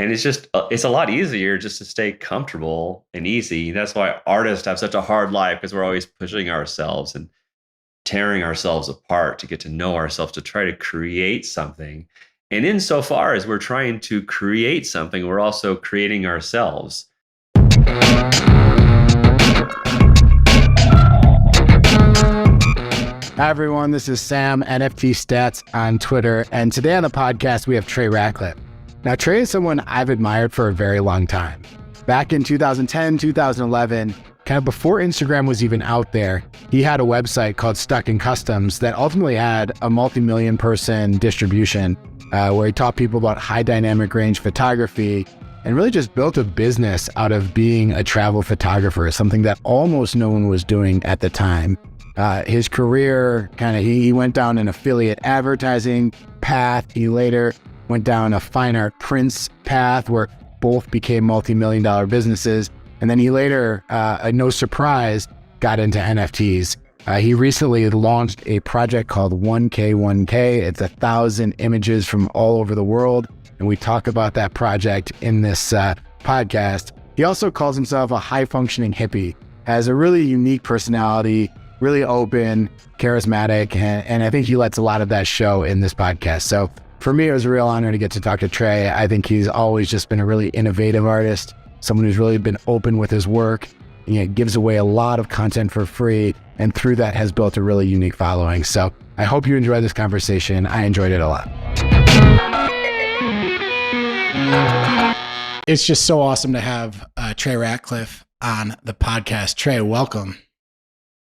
And it's a lot easier just to stay comfortable and easy. That's why artists have such a hard life, because we're always pushing ourselves and tearing ourselves apart to get to know ourselves, to try to create something. And insofar as we're trying to create something, we're also creating ourselves. Hi, everyone. This is Sam, NFT Stats on Twitter. And today on the podcast, we have Trey Ratcliff. Now, Trey is someone I've admired for a very long time. Back in 2010, 2011, kind of before Instagram was even out there, he had a website called Stuck in Customs that ultimately had a multi-million person distribution where he taught people about high dynamic range photography and really just built a business out of being a travel photographer, something that almost no one was doing at the time. His career he went down an affiliate advertising path. He later went down a fine art prints path where both became multi-million dollar businesses. And then he later, no surprise, got into NFTs. He recently launched a project called 1K1K. It's 1,000 images from all over the world. And we talk about that project in this podcast. He also calls himself a high functioning hippie, has a really unique personality, really open, charismatic, and I think he lets a lot of that show in this podcast. So for me, it was a real honor to get to talk to Trey. I think he's always just been a really innovative artist, someone who's really been open with his work, and gives away a lot of content for free, and through that has built a really unique following. So I hope you enjoyed this conversation. I enjoyed it a lot. It's just so awesome to have Trey Ratcliff on the podcast. Trey, welcome.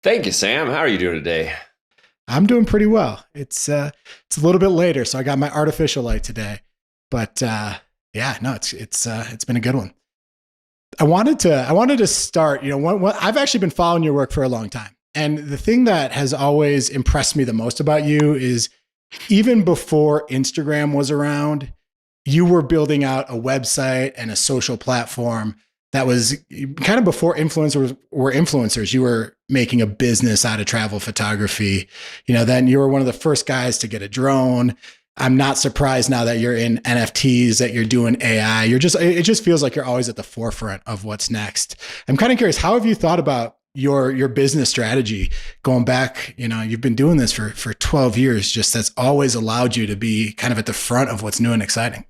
Thank you, Sam. How are you doing today? I'm doing pretty well. It's a little bit later, so I got my artificial light today. But it's been a good one. I wanted to start. I've actually been following your work for a long time, and the thing that has always impressed me the most about you is even before Instagram was around, you were building out a website and a social platform that was kind of before influencers were influencers. You were making a business out of travel photography. Then you were one of the first guys to get a drone. I'm not surprised now that you're in NFTs, that you're doing AI. It just feels like you're always at the forefront of what's next. I'm kind of curious, how have you thought about your business strategy going back? You've been doing this for 12 years, just that's always allowed you to be kind of at the front of what's new and exciting.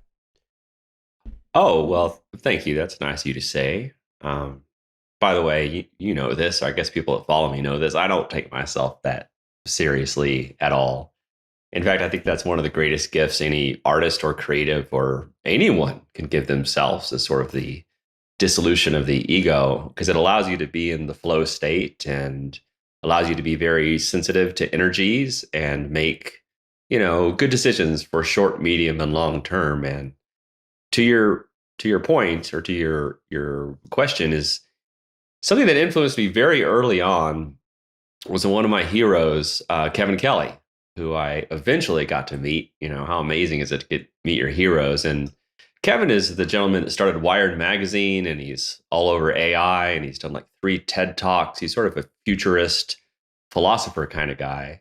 Oh, well, thank you. That's nice of you to say. By the way, you know this. I guess people that follow me know this. I don't take myself that seriously at all. In fact, I think that's one of the greatest gifts any artist or creative or anyone can give themselves, is sort of the dissolution of the ego, because it allows you to be in the flow state and allows you to be very sensitive to energies and make, good decisions for short, medium, and long term. And to your point, or to your question, is something that influenced me very early on was one of my heroes, Kevin Kelly, who I eventually got to meet. How amazing is it to meet your heroes? And Kevin is the gentleman that started Wired magazine, and he's all over AI, and he's done like 3 TED Talks. He's sort of a futurist philosopher kind of guy.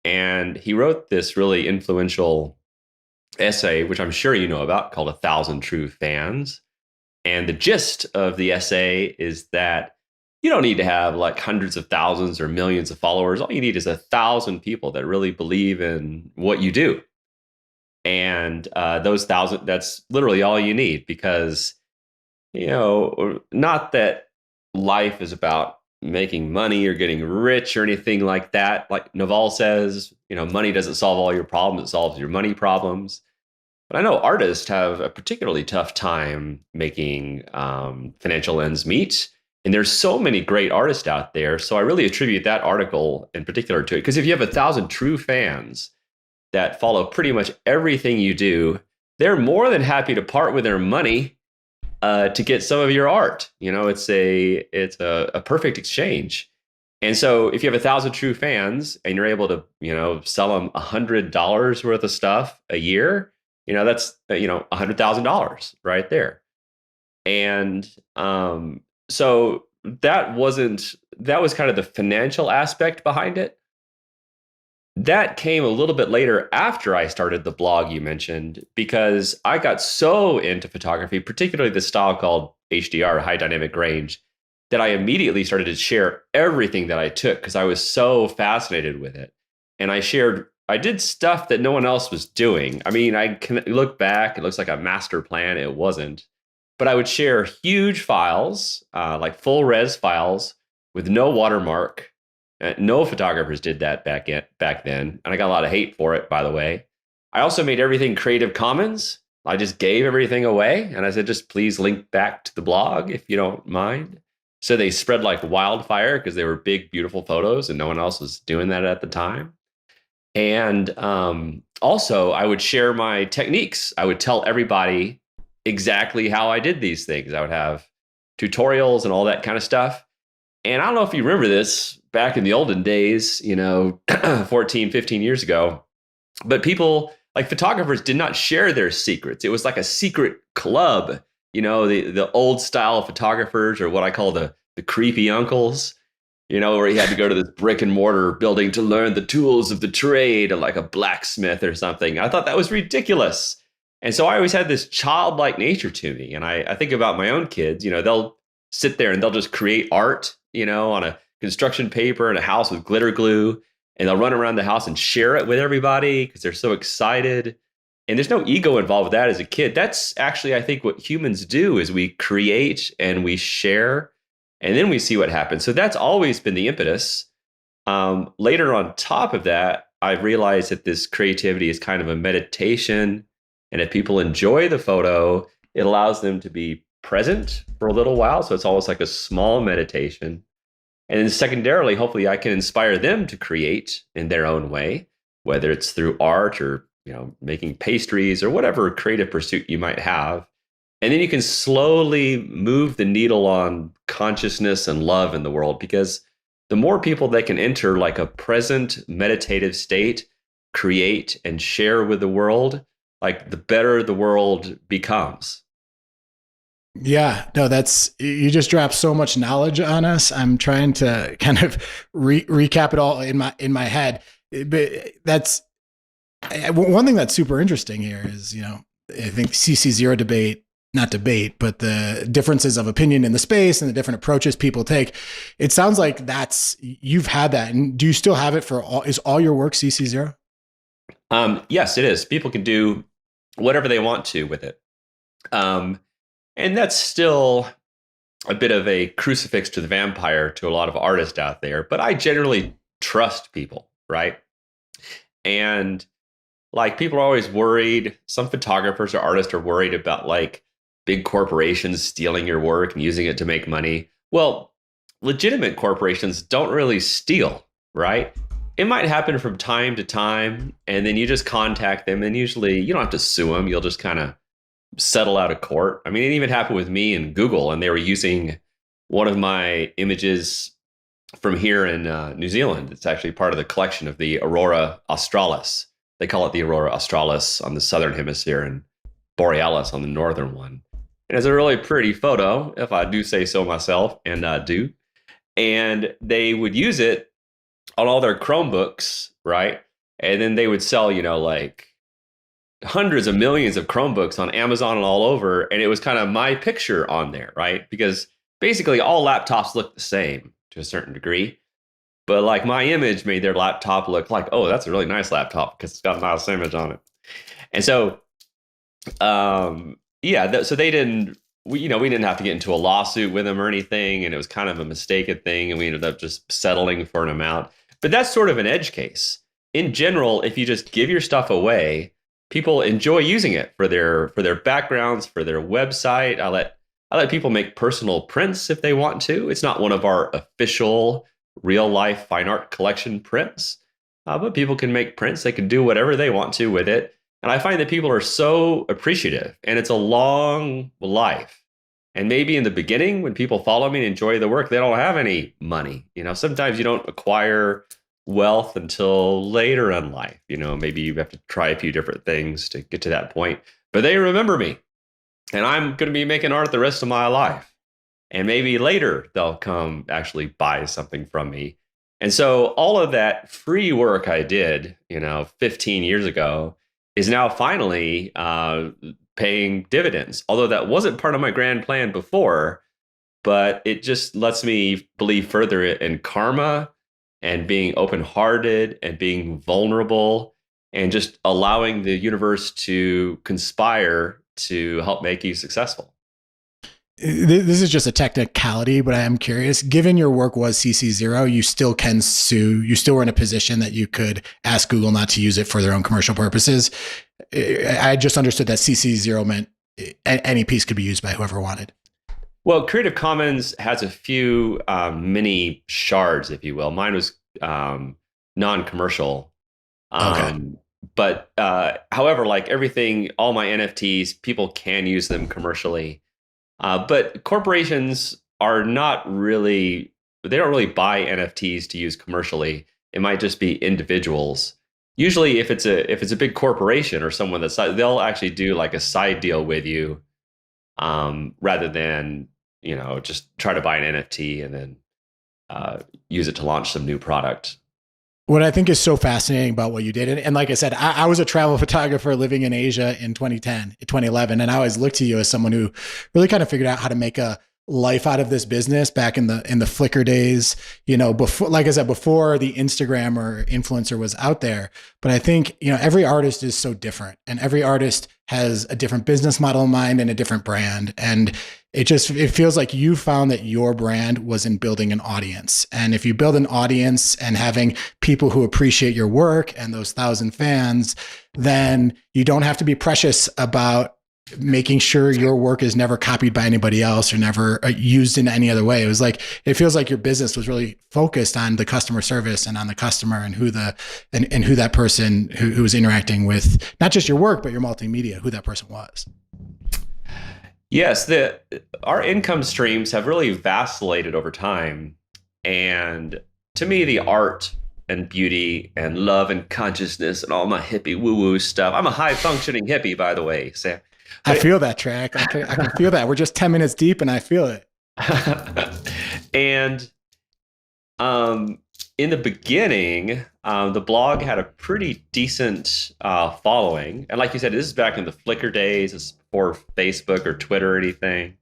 And he wrote this really influential essay, which I'm sure you know about, called 1,000 True Fans. And the gist of the essay is that you don't need to have like hundreds of thousands or millions of followers. All you need is 1,000 people that really believe in what you do. And those 1,000, that's literally all you need, because, not that life is about making money or getting rich or anything like that. Like Naval says, money doesn't solve all your problems. It solves your money problems. But I know artists have a particularly tough time making financial ends meet. And there's so many great artists out there. So I really attribute that article in particular to it. Because if you have 1,000 true fans that follow pretty much everything you do, they're more than happy to part with their money to get some of your art. It's a perfect exchange. And so if you have 1,000 true fans and you're able to, sell them $100 worth of stuff a year, that's, $100,000 right there. And so that was kind of the financial aspect behind it. that came a little bit later after I started the blog you mentioned, because I got so into photography, particularly the style called HDR, high dynamic range, that I immediately started to share everything that I took because I was so fascinated with it. And I did stuff that no one else was doing. I mean, I can look back, it looks like a master plan. It wasn't. But I would share huge files, like full res files with no watermark. No photographers did that back then, and I got a lot of hate for it, by the way. I also made everything Creative Commons. I just gave everything away, and I said, just please link back to the blog if you don't mind. So they spread like wildfire because they were big, beautiful photos, and no one else was doing that at the time. And also, I would share my techniques. I would tell everybody exactly how I did these things. I would have tutorials and all that kind of stuff. And I don't know if you remember this back in the olden days, 14, 15 years ago, but people like photographers did not share their secrets. It was like a secret club, the old style photographers, or what I call the creepy uncles, where you had to go to this brick and mortar building to learn the tools of the trade, like a blacksmith or something. I thought that was ridiculous. And so I always had this childlike nature to me. And I think about my own kids, they'll sit there and they'll just create art, on a construction paper in a house with glitter glue. And they'll run around the house and share it with everybody because they're so excited. And there's no ego involved with that as a kid. That's actually, I think, what humans do is we create and we share, and then we see what happens. So that's always been the impetus. Later on top of that, I realized that this creativity is kind of a meditation. And if people enjoy the photo, it allows them to be present for a little while. So it's almost like a small meditation. And then secondarily, hopefully I can inspire them to create in their own way, whether it's through art or, making pastries or whatever creative pursuit you might have. And then you can slowly move the needle on consciousness and love in the world, because the more people that can enter like a present meditative state, create and share with the world, like the better the world becomes. Yeah, no, you just dropped so much knowledge on us. I'm trying to kind of recap it all in my head. But that's one thing that's super interesting here is, I think CC0 debate, not debate, but the differences of opinion in the space and the different approaches people take. It sounds like you've had that. And do you still have it is all your work CC0? Yes, it is. People can do whatever they want to with it. And that's still a bit of a crucifix to the vampire to a lot of artists out there. But I generally trust people, right? And like people are always worried. Some photographers or artists are worried about like big corporations stealing your work and using it to make money. Well, legitimate corporations don't really steal, right? It might happen from time to time, and then you just contact them, and usually you don't have to sue them. You'll just kind of settle out of court. I mean, it even happened with me and Google, and they were using one of my images from here in New Zealand. It's actually part of the collection of the Aurora Australis. They call it the Aurora Australis on the southern hemisphere and Borealis on the northern one. And it's a really pretty photo, if I do say so myself, and I do. And they would use it on all their Chromebooks, right? And then they would sell, like hundreds of millions of Chromebooks on Amazon and all over. And it was kind of my picture on there, right? Because basically all laptops look the same to a certain degree. But like my image made their laptop look like, oh, that's a really nice laptop because it's got a nice image on it. And so, so they didn't, we didn't have to get into a lawsuit with them or anything. And it was kind of a mistaken thing. And we ended up just settling for an amount. But that's sort of an edge case. In general, if you just give your stuff away, people enjoy using it for their backgrounds, for their website. I let people make personal prints if they want to. It's not one of our official real life fine art collection prints, but people can make prints. They can do whatever they want to with it. And I find that people are so appreciative, and it's a long life. And maybe in the beginning, when people follow me and enjoy the work, they don't have any money. Sometimes you don't acquire wealth until later in life. Maybe you have to try a few different things to get to that point. But they remember me, and I'm going to be making art the rest of my life. And maybe later they'll come actually buy something from me. And so all of that free work I did, 15 years ago, is now finally paying dividends. Although that wasn't part of my grand plan before, but it just lets me believe further in karma and being open hearted and being vulnerable and just allowing the universe to conspire to help make you successful. This is just a technicality, but I am curious. Given your work was CC0, you still can sue. You still were in a position that you could ask Google not to use it for their own commercial purposes. I just understood that CC0 meant any piece could be used by whoever wanted. Well, Creative Commons has a few mini shards, if you will. Mine was non-commercial. Okay. But however, like everything, all my NFTs, people can use them commercially. But corporations are not really, they don't really buy NFTs to use commercially. It might just be individuals. Usually if it's a big corporation or someone that's, they'll actually do like a side deal with you, rather than, just try to buy an NFT and then use it to launch some new product. What I think is so fascinating about what you did, and like I said, I was a travel photographer living in Asia in 2010, 2011, and I always looked to you as someone who really kind of figured out how to make a life out of this business back in the Flickr days, before, like I said, before the Instagram or influencer was out there. But I think, every artist is so different, and every artist has a different business model in mind and a different brand. And it feels like you found that your brand was in building an audience. And if you build an audience and having people who appreciate your work and those 1,000 fans, then you don't have to be precious about making sure your work is never copied by anybody else or never used in any other way. It feels like your business was really focused on the customer service and on the customer and who that person who was interacting with not just your work, but your multimedia, who that person was. Yes, our income streams have really vacillated over time. And to me, the art and beauty and love and consciousness and all my hippie woo-woo stuff. I'm a high functioning hippie, by the way, Sam. I feel that, track. I can feel that. We're just 10 minutes deep and I feel it. And in the beginning, the blog had a pretty decent following. And like you said, this is back in the Flickr days. This is before Facebook or Twitter or anything.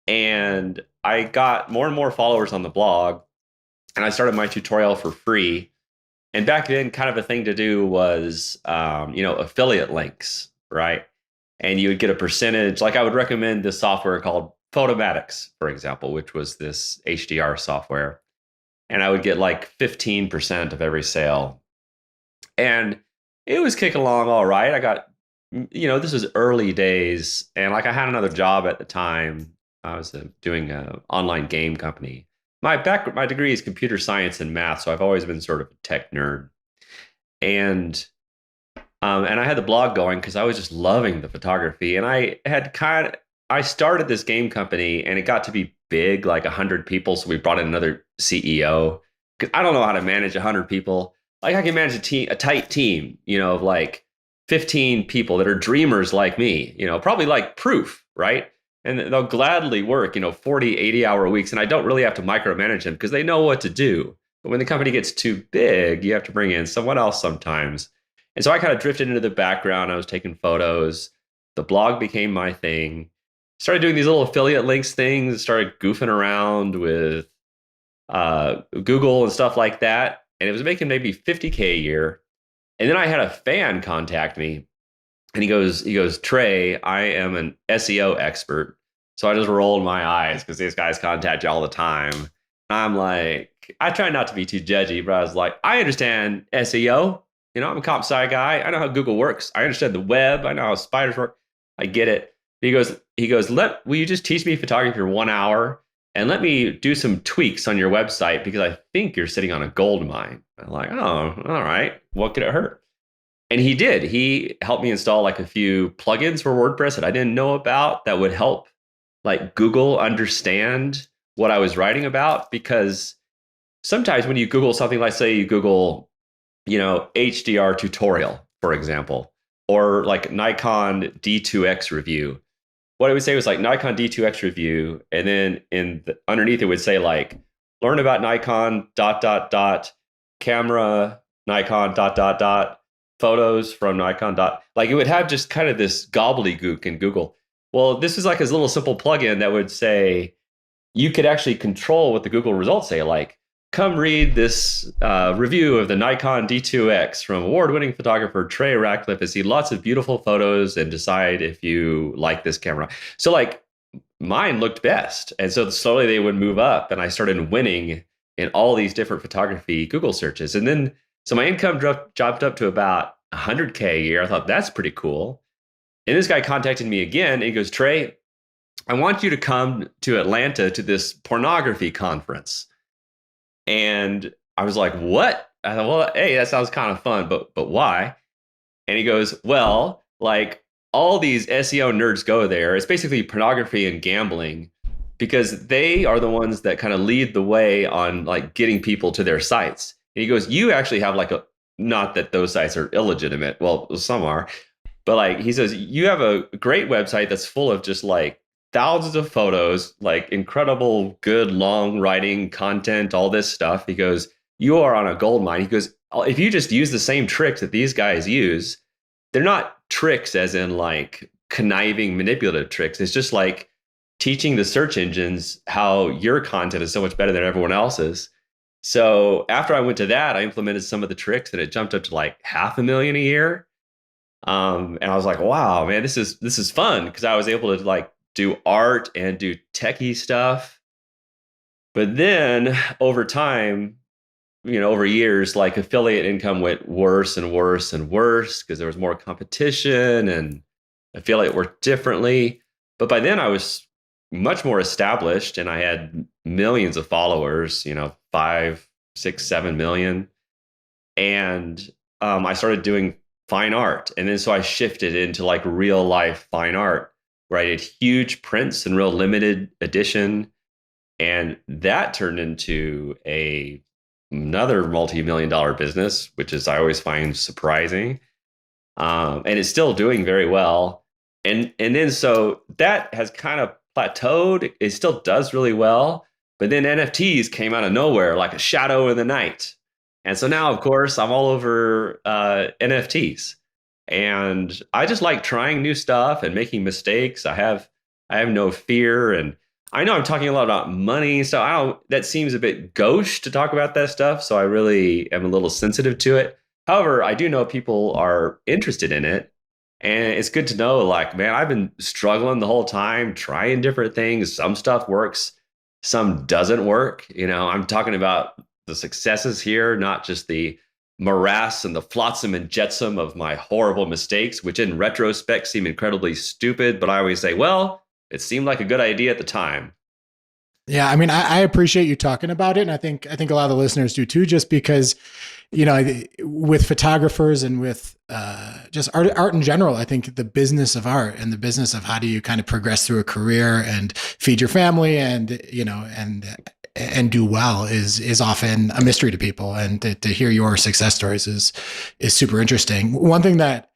And I got more and more followers on the blog. And I started my tutorial for free. And back then, kind of a thing to do was, affiliate links, right? And you would get a percentage. Like I would recommend this software called Photomatics, for example, which was this HDR software. And I would get like 15% of every sale. And it was kicking along all right. I got, this was early days. And like I had another job at the time. I was doing an online game company. My degree is computer science and math. So I've always been sort of a tech nerd. And I had the blog going because I was just loving the photography. And I started this game company and it got to be big, like 100 people. So we brought in another CEO because I don't know how to manage 100 people. Like I can manage a tight team, of like 15 people that are dreamers like me, probably like proof, right? And they'll gladly work, 40, 80-hour weeks. And I don't really have to micromanage them because they know what to do. But when the company gets too big, you have to bring in someone else sometimes. And so I kind of drifted into the background. I was taking photos. The blog became my thing. Started doing these little affiliate links things. Started goofing around with Google and stuff like that. And it was making maybe 50K a year. And then I had a fan contact me. And he goes, Trey, I am an SEO expert. So I just rolled my eyes because these guys contact you all the time. And I'm like, I try not to be too judgy, but I was like, I understand SEO. I'm a comp sci guy. I know how Google works. I understand the web. I know how spiders work. I get it. He goes, will you just teach me photography for 1 hour and let me do some tweaks on your website because I think you're sitting on a gold mine. I'm like, oh, all right. What could it hurt? And he did. He helped me install like a few plugins for WordPress that I didn't know about that would help like Google understand what I was writing about. Because sometimes when you Google something, like say you Google, HDR tutorial, for example, or like Nikon D2X review. What I would say was like Nikon D2X review. And then underneath it would say like learn about Nikon, camera, Nikon, photos from Nikon, like it would have just kind of this gobbledygook in Google. Well, this is like this little simple plugin that would say, you could actually control what the Google results say, like, come read this review of the Nikon D2X from award-winning photographer Trey Ratcliff and see lots of beautiful photos and decide if you like this camera. So like mine looked best. And so slowly they would move up and I started winning in all these different photography Google searches. And then, so my income jumped up to about 100K a year. I thought that's pretty cool. And this guy contacted me again and he goes, Trey, I want you to come to Atlanta to this pornography conference. And I was like, what? I thought, well, hey, that sounds kind of fun, but why? And he goes, well, like all these SEO nerds go there. It's basically pornography and gambling because they are the ones that kind of lead the way on like getting people to their sites. And he goes, you actually have like a, not that those sites are illegitimate. Well, some are, but like he says, you have a great website that's full of just like thousands of photos, like incredible, good, long writing content, all this stuff. He goes, you are on a gold mine. He goes, if you just use the same tricks that these guys use, they're not tricks as in like conniving, manipulative tricks. It's just like teaching the search engines how your content is so much better than everyone else's. So after I went to that, I implemented some of the tricks and it jumped up to like 500,000 a year. And I was like, wow, man, this is fun because I was able to like do art and do techie stuff. But then over time, over years, like affiliate income went worse and worse and worse because there was more competition and affiliate worked differently. But by then I was much more established and I had millions of followers, 5, 6, 7 million. And I started doing fine art. And then so I shifted into like real life fine art where I did huge prints and real limited edition. And that turned into another multi-million dollar business, which is I always find surprising. And it's still doing very well. And then so that has kind of plateaued. It still does really well. But then NFTs came out of nowhere like a shadow in the night. And so now, of course, I'm all over NFTs. And I just like trying new stuff and making mistakes. I have no fear. And I know I'm talking a lot about money, so that seems a bit gauche to talk about that stuff. So I really am a little sensitive to it. However, I do know people are interested in it. And it's good to know, like, man, I've been struggling the whole time, trying different things. Some stuff works, some doesn't work. I'm talking about the successes here, not just the morass and the flotsam and jetsam of my horrible mistakes, which in retrospect seem incredibly stupid. But I always say, well, it seemed like a good idea at the time. Yeah, I mean, I appreciate you talking about it, and I think a lot of the listeners do too. Just because, with photographers and with just art in general, I think the business of art and the business of how do you kind of progress through a career and feed your family and and do well is often a mystery to people. And to hear your success stories is super interesting. One thing that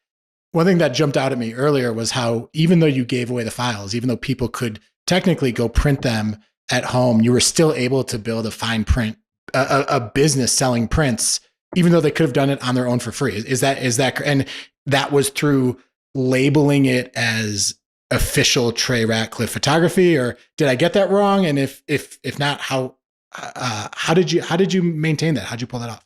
jumped out at me earlier was how even though you gave away the files, even though people could technically go print them at home, you were still able to build a fine print, a business selling prints, even though they could have done it on their own for free. Is that, and that was through labeling it as official Trey Ratcliff photography, or did I get that wrong? And if not, how did you maintain that? How'd you pull that off?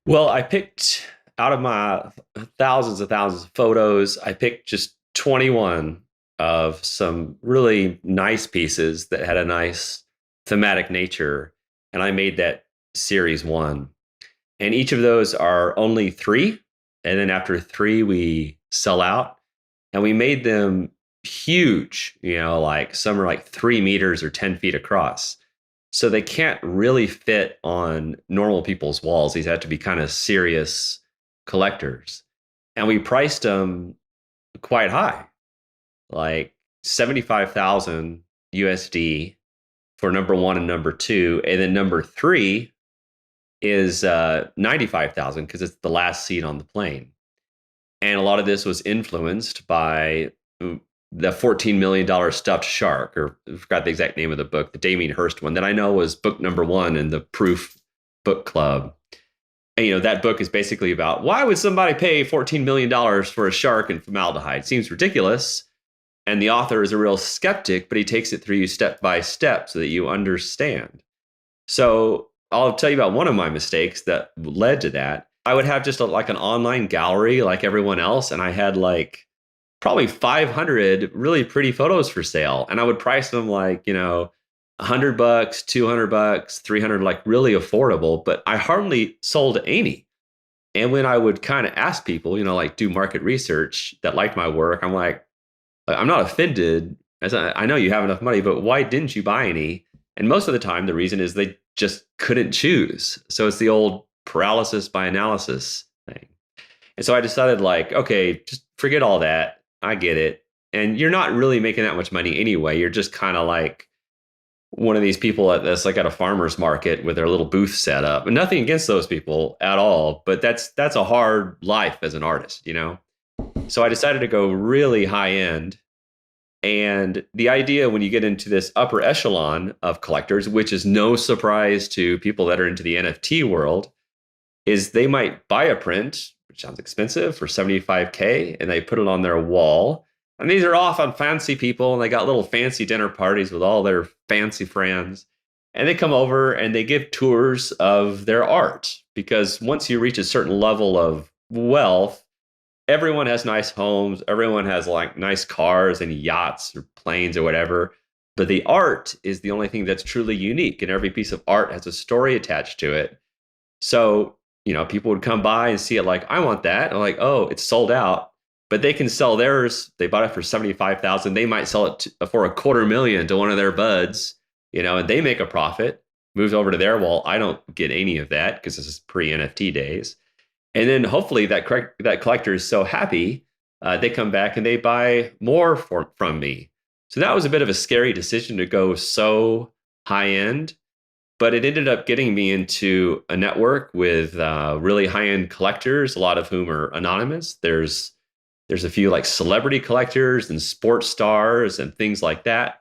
Well, I picked out of my thousands of photos, I picked just 21 of some really nice pieces that had a nice thematic nature. And I made that series 1. And each of those are only 3. And then after 3, we sell out. And we made them huge, like some are like 3 meters or 10 feet across. So they can't really fit on normal people's walls. These have to be kind of serious collectors. And we priced them quite high, like 75,000 USD for number 1 and number 2. And then number 3 is 95,000 because it's the last seat on the plane. And a lot of this was influenced by the $14 million stuffed shark, or I forgot the exact name of the book, the Damien Hirst one that I know was book number one in the Proof book club. And, that book is basically about why would somebody pay $14 million for a shark and formaldehyde? Seems ridiculous. And the author is a real skeptic, but he takes it through you step by step so that you understand. So I'll tell you about one of my mistakes that led to that. I would have just like an online gallery like everyone else. And I had like probably 500 really pretty photos for sale. And I would price them like, $100, $200, 300, like really affordable, but I hardly sold any. And when I would kind of ask people, like do market research that liked my work, I'm like, I'm not offended. As I know you have enough money, but why didn't you buy any? And most of the time, the reason is they just couldn't choose. So it's the old paralysis by analysis thing. And so I decided, like, okay, just forget all that. I get it. And you're not really making that much money anyway. You're just kind of like one of these people that's like at a farmer's market with their little booth set up. And nothing against those people at all, but that's a hard life as an artist. So I decided to go really high end. And the idea when you get into this upper echelon of collectors, which is no surprise to people that are into the NFT world, is they might buy a print, which sounds expensive, for 75K, and they put it on their wall. And these are often fancy people, and they got little fancy dinner parties with all their fancy friends. And they come over and they give tours of their art, because once you reach a certain level of wealth, everyone has nice homes, everyone has like nice cars and yachts or planes or whatever. But the art is the only thing that's truly unique, and every piece of art has a story attached to it. So, people would come by and see it like, I want that. And I'm like, oh, it's sold out. But they can sell theirs. They bought it for 75,000. They might sell it for $250,000 to one of their buds, and they make a profit, moves over to their wall. I don't get any of that because this is pre-NFT days. And then hopefully that collector is so happy, they come back and they buy more from me. So that was a bit of a scary decision to go so high end, but it ended up getting me into a network with really high end collectors, a lot of whom are anonymous. There's a few like celebrity collectors and sports stars and things like that.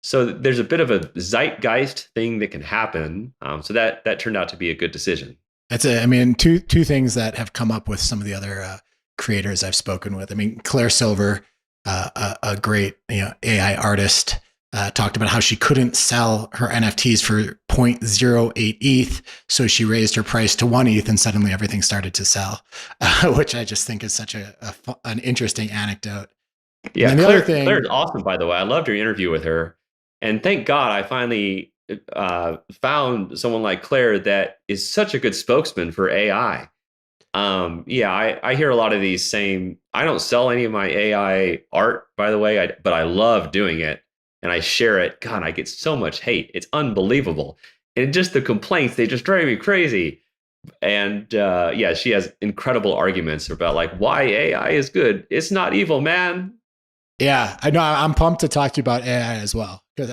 So there's a bit of a zeitgeist thing that can happen. So that turned out to be a good decision. Two things that have come up with some of the other creators I've spoken with. Claire Silver, a great AI artist, talked about how she couldn't sell her NFTs for 0.08 ETH, so she raised her price to 1 ETH, and suddenly everything started to sell, which I just think is such an interesting anecdote. Yeah, Claire's awesome, by the way. I loved your interview with her, and thank God I finally found someone like Claire that is such a good spokesman for AI. I hear a lot of these same. I don't sell any of my AI art, by the way, but I love doing it and I share it. God, I get so much hate. It's unbelievable. And just the complaints, they just drive me crazy. And she has incredible arguments about like why AI is good. It's not evil, man. Yeah, I know. I'm pumped to talk to you about AI as well, because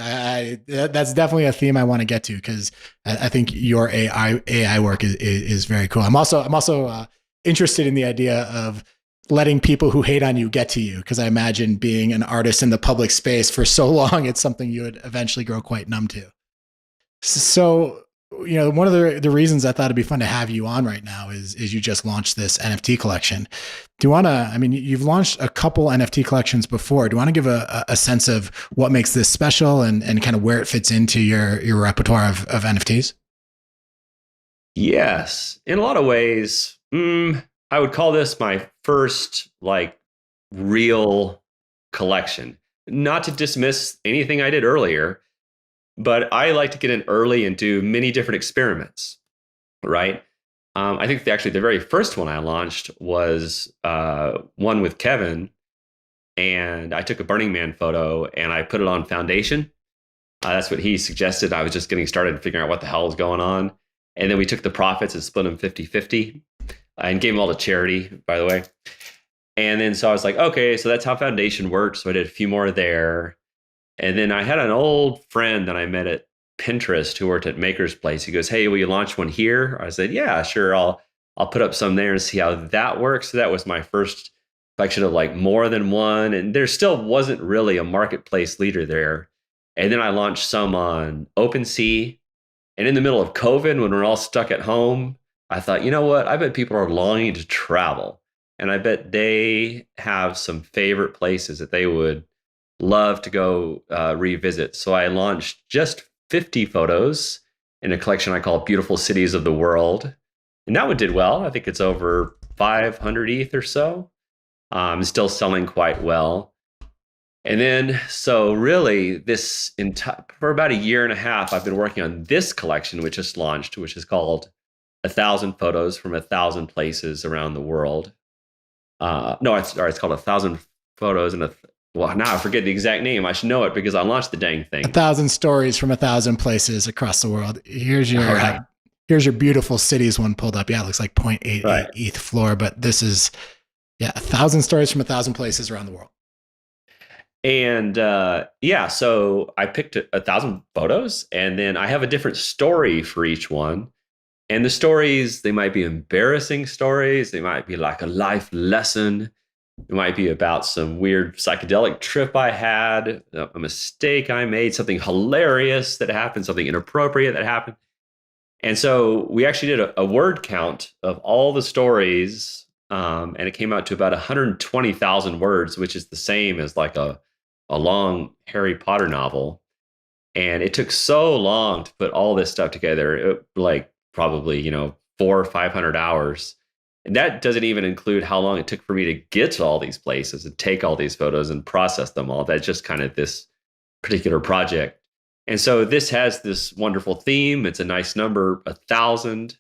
that's definitely a theme I want to get to, because I think your AI work is very cool. I'm also interested in the idea of letting people who hate on you get to you, because I imagine being an artist in the public space for so long, it's something you would eventually grow quite numb to. So, one of the reasons I thought it'd be fun to have you on right now is you just launched this NFT collection. Do you want to, you've launched a couple NFT collections before. Do you want to give a sense of what makes this special and kind of where it fits into your repertoire of NFTs? Yes. In a lot of ways, I would call this my first like real collection. Not to dismiss anything I did earlier, but I like to get in early and do many different experiments, right? I think the very first one I launched was one with Kevin, and I took a Burning Man photo and I put it on Foundation. That's what he suggested. I was just getting started and figuring out what the hell was going on. And then we took the profits and split them 50-50 and gave them all to charity, by the way. And then so I was like, okay, so that's how Foundation works. So I did a few more there. And then I had an old friend that I met at Pinterest who worked at Maker's Place. He goes, hey, will you launch one here? I said, yeah, sure. I'll put up some there and see how that works. So that was my first collection of like more than one, and there still wasn't really a marketplace leader there. And then I launched some on OpenSea. And in the middle of COVID, when we're all stuck at home, I thought, you know what? I bet people are longing to travel. And I bet they have some favorite places that they would love to go revisit. So I launched just 50 photos in a collection I call Beautiful Cities of the World. And that one did well. I think it's over 500 ETH or so. Still selling quite well. And then, so really, this entire for about a year and a half, I've been working on this collection, which just launched, which is called 1,000 Photos from 1,000 Places Around the World. No, it's called 1,000 Photos well, now I forget the exact name. I should know it because I launched the dang A thing. thousand stories from 1,000 places across the world. All right. Here's your beautiful cities one pulled up. Yeah, it looks like 0.88 Right. ETH floor, but this is 1,000 stories from 1,000 places around the world. And yeah, so I picked 1,000 photos, and then I have a different story for each one. And the stories, they might be embarrassing stories. They might be like a life lesson. It might be about some weird psychedelic trip I had, a mistake I made, something hilarious that happened, something inappropriate that happened. And so we actually did a word count of all the stories, and it came out to about 120,000 words, which is the same as like a long Harry Potter novel. And it took so long to put all this stuff together, like probably, 400 or 500 hours. And that doesn't even include how long it took for me to get to all these places and take all these photos and process them all. That's just kind of this particular project. And so this has this wonderful theme. It's a nice number, 1,000.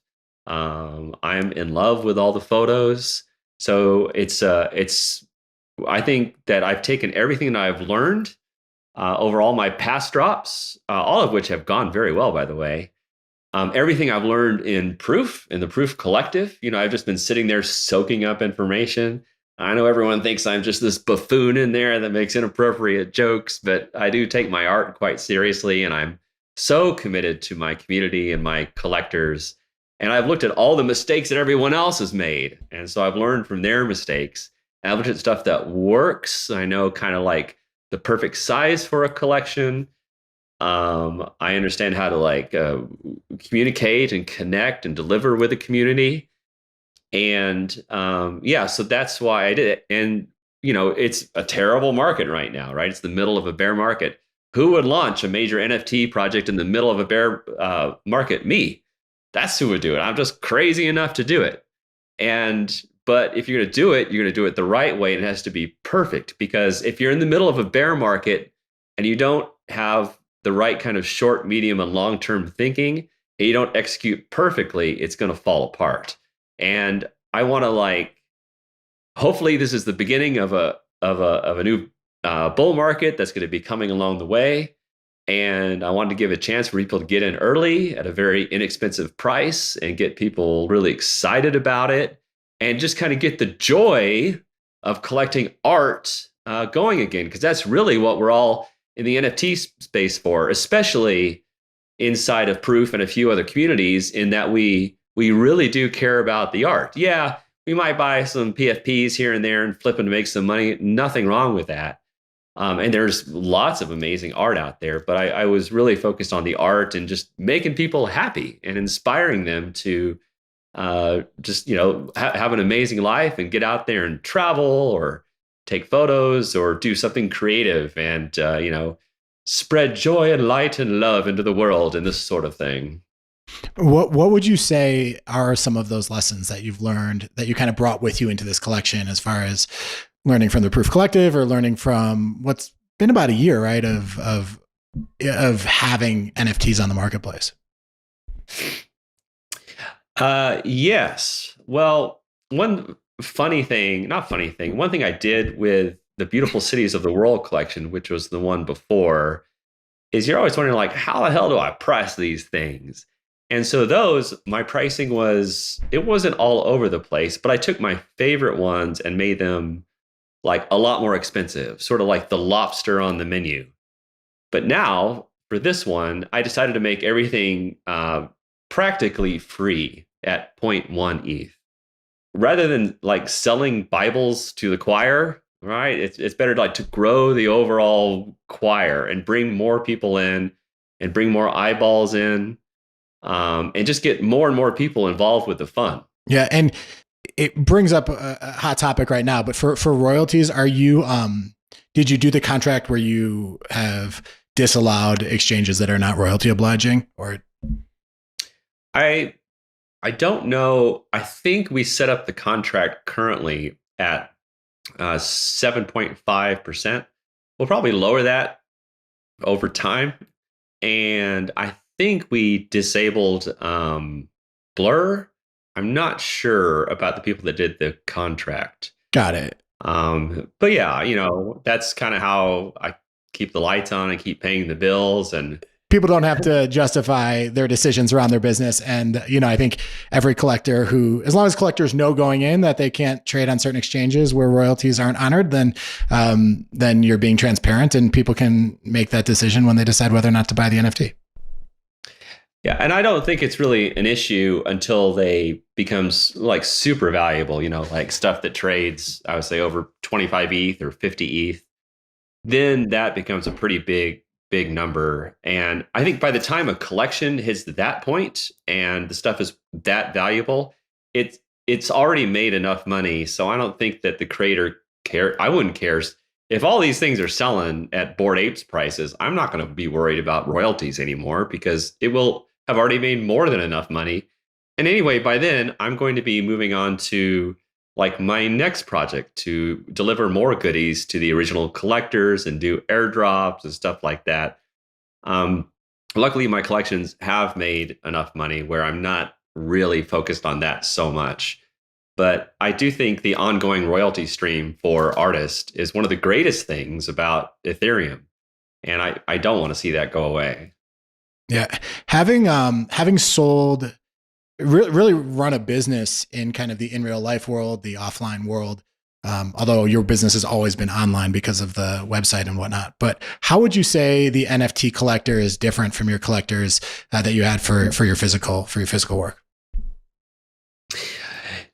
I'm in love with all the photos. So it's. I think that I've taken everything that I've learned over all my past drops, all of which have gone very well, by the way. Everything I've learned in the Proof Collective, I've just been sitting there soaking up information. I know everyone thinks I'm just this buffoon in there that makes inappropriate jokes, but I do take my art quite seriously, and I'm so committed to my community and my collectors. And I've looked at all the mistakes that everyone else has made. And so I've learned from their mistakes. And I've looked at stuff that works. I know kind of like the perfect size for a collection. I understand how to like communicate and connect and deliver with the community. And yeah, so that's why I did it. And, it's a terrible market right now, right? It's the middle of a bear market. Who would launch a major NFT project in the middle of a bear market? Me. That's who would do it. I'm just crazy enough to do it. But if you're going to do it, you're going to do it the right way. And it has to be perfect, because if you're in the middle of a bear market and you don't have the right kind of short, medium, and long-term thinking, and you don't execute perfectly, it's going to fall apart. And I want to hopefully this is the beginning of a new bull market that's going to be coming along the way. And I wanted to give a chance for people to get in early at a very inexpensive price and get people really excited about it, and just kind of get the joy of collecting art going again, because that's really what we're all in the NFT space for, especially inside of Proof and a few other communities, in that we really do care about the art. Yeah, we might buy some PFPs here and there and flip them to make some money. Nothing wrong with that. And there's lots of amazing art out there, but I was really focused on the art and just making people happy and inspiring them to just, have an amazing life and get out there and travel or take photos or do something creative and, spread joy and light and love into the world and this sort of thing. What would you say are some of those lessons that you've learned that you kind of brought with you into this collection, as far as learning from the Proof Collective or learning from what's been about a year, right, of having NFTs on the marketplace? Yes. Well, one thing I did with the Beautiful Cities of the World collection, which was the one before, is you're always wondering, like, how the hell do I price these things? And so my pricing it wasn't all over the place, but I took my favorite ones and made them like a lot more expensive, sort of like the lobster on the menu. But now for this one, I decided to make everything practically free at zero point 0.1 ETH. rather than like selling Bibles to the choir, right? It's better like to grow the overall choir and bring more people in and bring more eyeballs in, and just get more and more people involved with the fun. Yeah, and it brings up a hot topic right now. But for royalties, are you did you do the contract where you have disallowed exchanges that are not royalty obliging, or I I don't know. I think we set up the contract currently at 7.5%. We'll probably lower that over time. And I think we disabled Blur. I'm not sure about the people that did the contract. got it? But yeah, that's kind of how I keep the lights on and keep paying the bills. And People don't have to justify their decisions around their business. And, I think every collector as long as collectors know going in that they can't trade on certain exchanges where royalties aren't honored, then you're being transparent and people can make that decision when they decide whether or not to buy the NFT. yeah, and I don't think it's really an issue until they becomes like super valuable, like stuff that trades, I would say over 25 ETH or 50 ETH. Then that becomes a pretty big number. And I think by the time a collection hits that point and the stuff is that valuable, it's already made enough money. So I don't think that the creator care. I wouldn't care if all these things are selling at Bored Apes prices. I'm not going to be worried about royalties anymore because it will have already made more than enough money. And anyway, by then I'm going to be moving on to like my next project to deliver more goodies to the original collectors and do airdrops and stuff like that. Luckily, my collections have made enough money where I'm not really focused on that so much. But I do think the ongoing royalty stream for artists is one of the greatest things about Ethereum. And I don't want to see that go away. Yeah. Having sold, really run a business in kind of the in real life world, the offline world, although your business has always been online because of the website and whatnot. But how would you say the NFT collector is different from your collectors that you had for your physical work?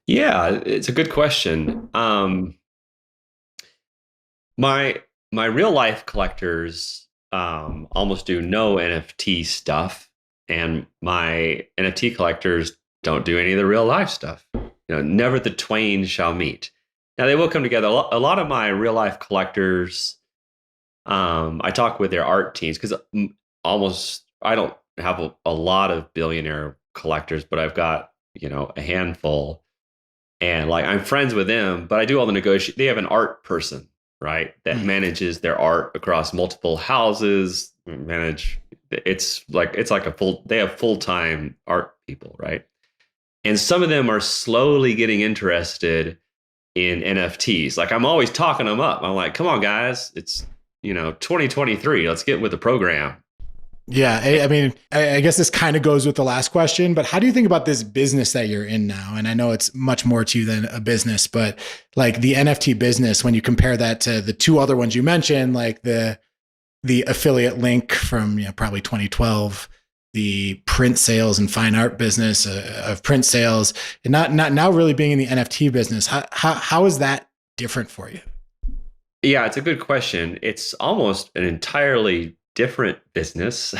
Yeah, it's a good question. My real life collectors almost do no NFT stuff, and my NFT collectors don't do any of the real life stuff. Never the twain shall meet. Now they will come together. A lot of my real life collectors, I talk with their art teams because I don't have a lot of billionaire collectors, but I've got a handful, and like I'm friends with them. But I do all the negotiation. They have an art person, right, that manages their art across multiple houses. It's like they have full-time art people, right? And some of them are slowly getting interested in NFTs. Like I'm always talking them up. I'm like, come on, guys, it's 2023. Let's get with the program. Yeah, I mean, I guess this kind of goes with the last question, but how do you think about this business that you're in now? And I know it's much more to you than a business, but like the NFT business, when you compare that to the two other ones you mentioned, like the affiliate link from probably 2012, the print sales and fine art business of print sales, and not now really being in the NFT business, how is that different for you? Yeah, it's a good question. It's almost an entirely different business.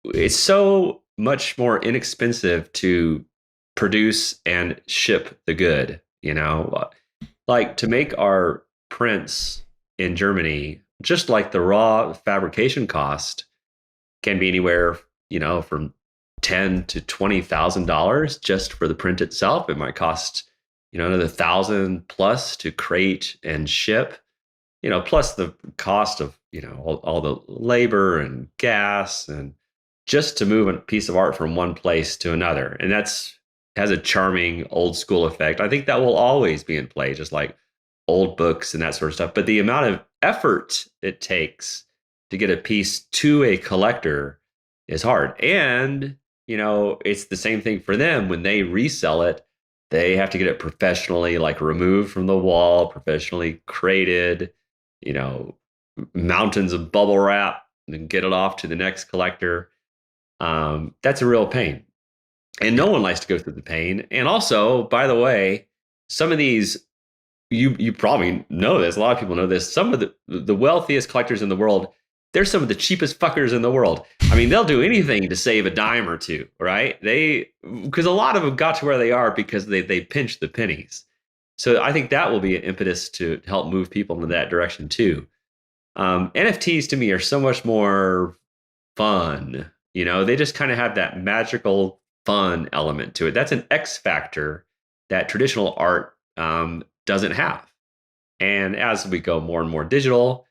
It's so much more inexpensive to produce and ship the good, like to make our prints in Germany, just like the raw fabrication cost can be anywhere, from $10,000 to $20,000 just for the print itself. It might cost, another 1,000 plus to create and ship, plus the cost of, all the labor and gas and just to move a piece of art from one place to another. And has a charming old school effect. I think that will always be in play, just like old books and that sort of stuff. But the amount of effort it takes to get a piece to a collector is hard. And, it's the same thing for them when they resell it. They have to get it professionally, like removed from the wall, professionally crated, mountains of bubble wrap and get it off to the next collector. That's a real pain. And no one likes to go through the pain. And also, by the way, some of these, you probably know this. A lot of people know this. Some of the wealthiest collectors in the world, they're some of the cheapest fuckers in the world. I mean, they'll do anything to save a dime or two, right? Because a lot of them got to where they are because they pinched the pennies. So I think that will be an impetus to help move people in that direction too. NFTs to me are so much more fun. They just kind of have that magical fun element to it. That's an X factor that traditional art doesn't have. And as we go more and more digital,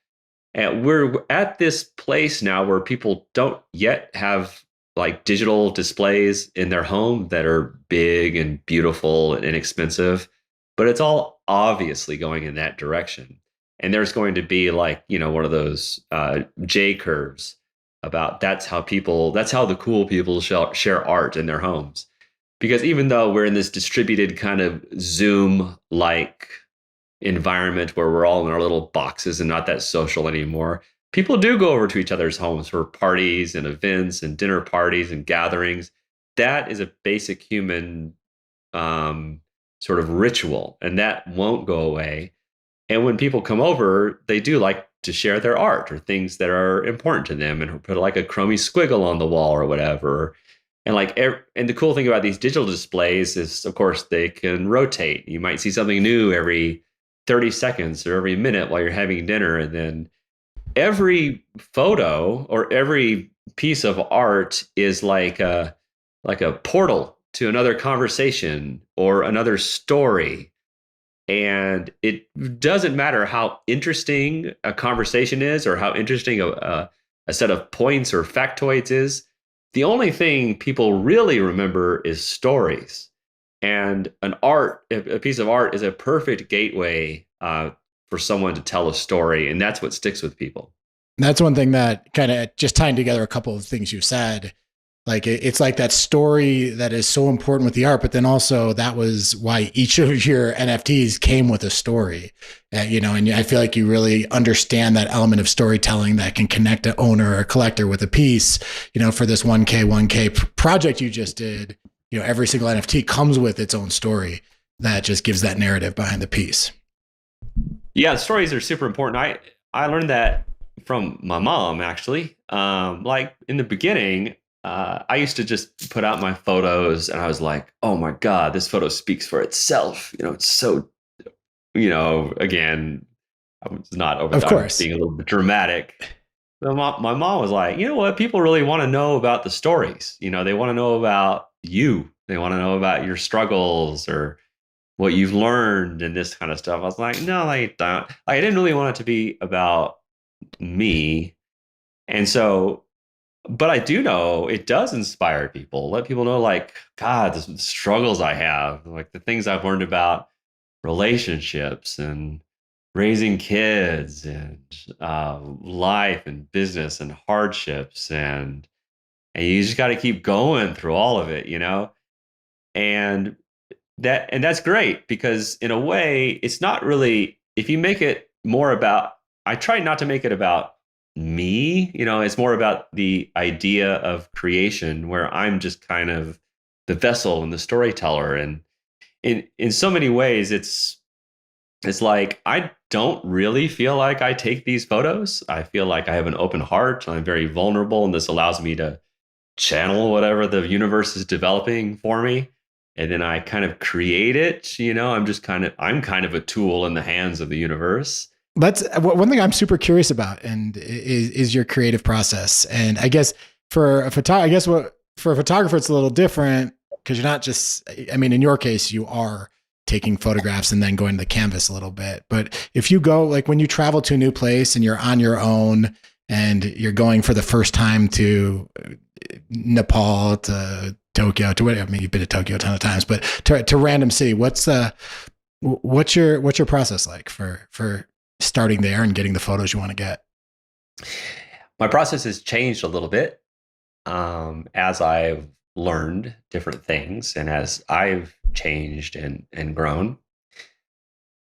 and we're at this place now where people don't yet have like digital displays in their home that are big and beautiful and inexpensive, but it's all obviously going in that direction. And there's going to be like, one of those J curves about that's how the cool people share art in their homes. Because even though we're in this distributed kind of Zoom like environment where we're all in our little boxes and not that social anymore, people do go over to each other's homes for parties and events and dinner parties and gatherings. That is a basic human sort of ritual, and that won't go away. And when people come over, they do like to share their art or things that are important to them and put like a chromey squiggle on the wall or whatever. And and the cool thing about these digital displays is, of course, they can rotate. You might see something new every 30 seconds or every minute while you're having dinner. And then every photo or every piece of art is like a portal to another conversation or another story. And it doesn't matter how interesting a conversation is or how interesting a set of points or factoids is. The only thing people really remember is stories. And a piece of art is a perfect gateway for someone to tell a story. And that's what sticks with people. That's one thing that kind of just tying together a couple of things you said. Like it's like that story that is so important with the art, but then also that was why each of your NFTs came with a story, and I feel like you really understand that element of storytelling that can connect an owner or a collector with a piece, for this 1K project you just did, every single NFT comes with its own story that just gives that narrative behind the piece. Yeah, stories are super important. I learned that from my mom, actually. Like in the beginning, I used to just put out my photos and I was like, oh my God, this photo speaks for itself. It's so, again, I was not over Of course. being a little bit dramatic. But my mom was like, you know what? People really want to know about the stories. They want to know about you. They want to know about your struggles or what you've learned and this kind of stuff. I was like, no, I don't. I didn't really want it to be about me. And so, but I do know it does inspire people. Let people know, like, God, the struggles I have, like the things I've learned about relationships and raising kids and life and business and hardships and you just got to keep going through all of it, and that's great because in a way it's not really, if you make it more about, I try not to make it about me, it's more about the idea of creation where I'm just kind of the vessel and the storyteller. And in so many ways it's like I don't really feel like I take these photos. I feel like I have an open heart. I'm very vulnerable, and this allows me to channel whatever the universe is developing for me. And then I kind of create it. I'm kind of a tool in the hands of the universe. That's one thing I'm super curious about, and is your creative process. And I guess for a photographer, it's a little different because you're not just, I mean, in your case, you are taking photographs and then going to the canvas a little bit. But if you go, like when you travel to a new place and you're on your own and you're going for the first time to Nepal, to Tokyo, to whatever, I mean, you've been to Tokyo a ton of times, but to random city, what's your process like for starting there and getting the photos you want to get? My process has changed a little bit as I've learned different things and as I've changed and grown.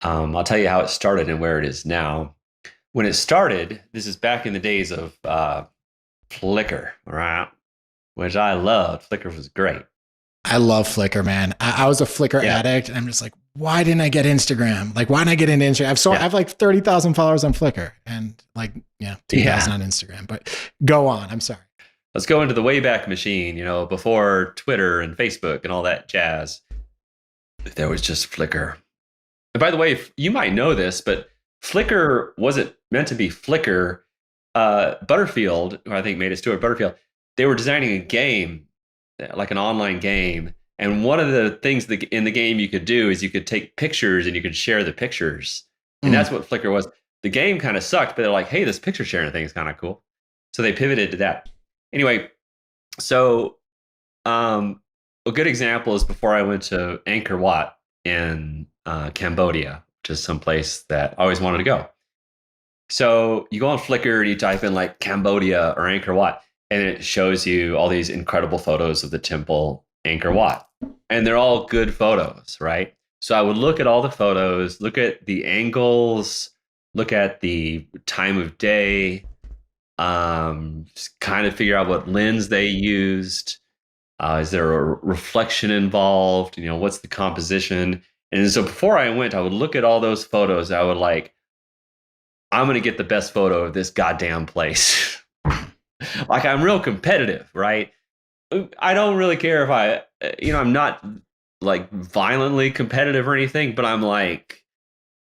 I'll tell you how it started and where it is now. When it started, this is back in the days of Flickr, right? Which I loved. Flickr was great. I love Flickr, man. I was a Flickr Yeah. addict, and I'm just like, why didn't I get Instagram? Like, why didn't I get into Instagram? I Yeah. have like 30,000 followers on Flickr and like, 2,000 Yeah. on Instagram. But go on. I'm sorry. Let's go into the Wayback Machine, before Twitter and Facebook and all that jazz. There was just Flickr. And by the way, you might know this, but Flickr wasn't meant to be Flickr. Butterfield, who I think made it, Stuart Butterfield, they were designing a game, like an online game. And one of the things in the game you could do is you could take pictures and you could share the pictures. And that's what Flickr was. The game kind of sucked, but they're like, hey, this picture sharing thing is kind of cool. So they pivoted to that. Anyway, so a good example is before I went to Angkor Wat in Cambodia, which is someplace that I always wanted to go. So you go on Flickr and you type in like Cambodia or Angkor Wat, and it shows you all these incredible photos of the temple Angkor Wat. And they're all good photos, right? So I would look at all the photos, look at the angles, look at the time of day, just kind of figure out what lens they used. Is there a reflection involved? What's the composition? And so before I went, I would look at all those photos. I would like, I'm going to get the best photo of this goddamn place. Like, I'm real competitive, right? I don't really care if I'm not like violently competitive or anything, but I'm like,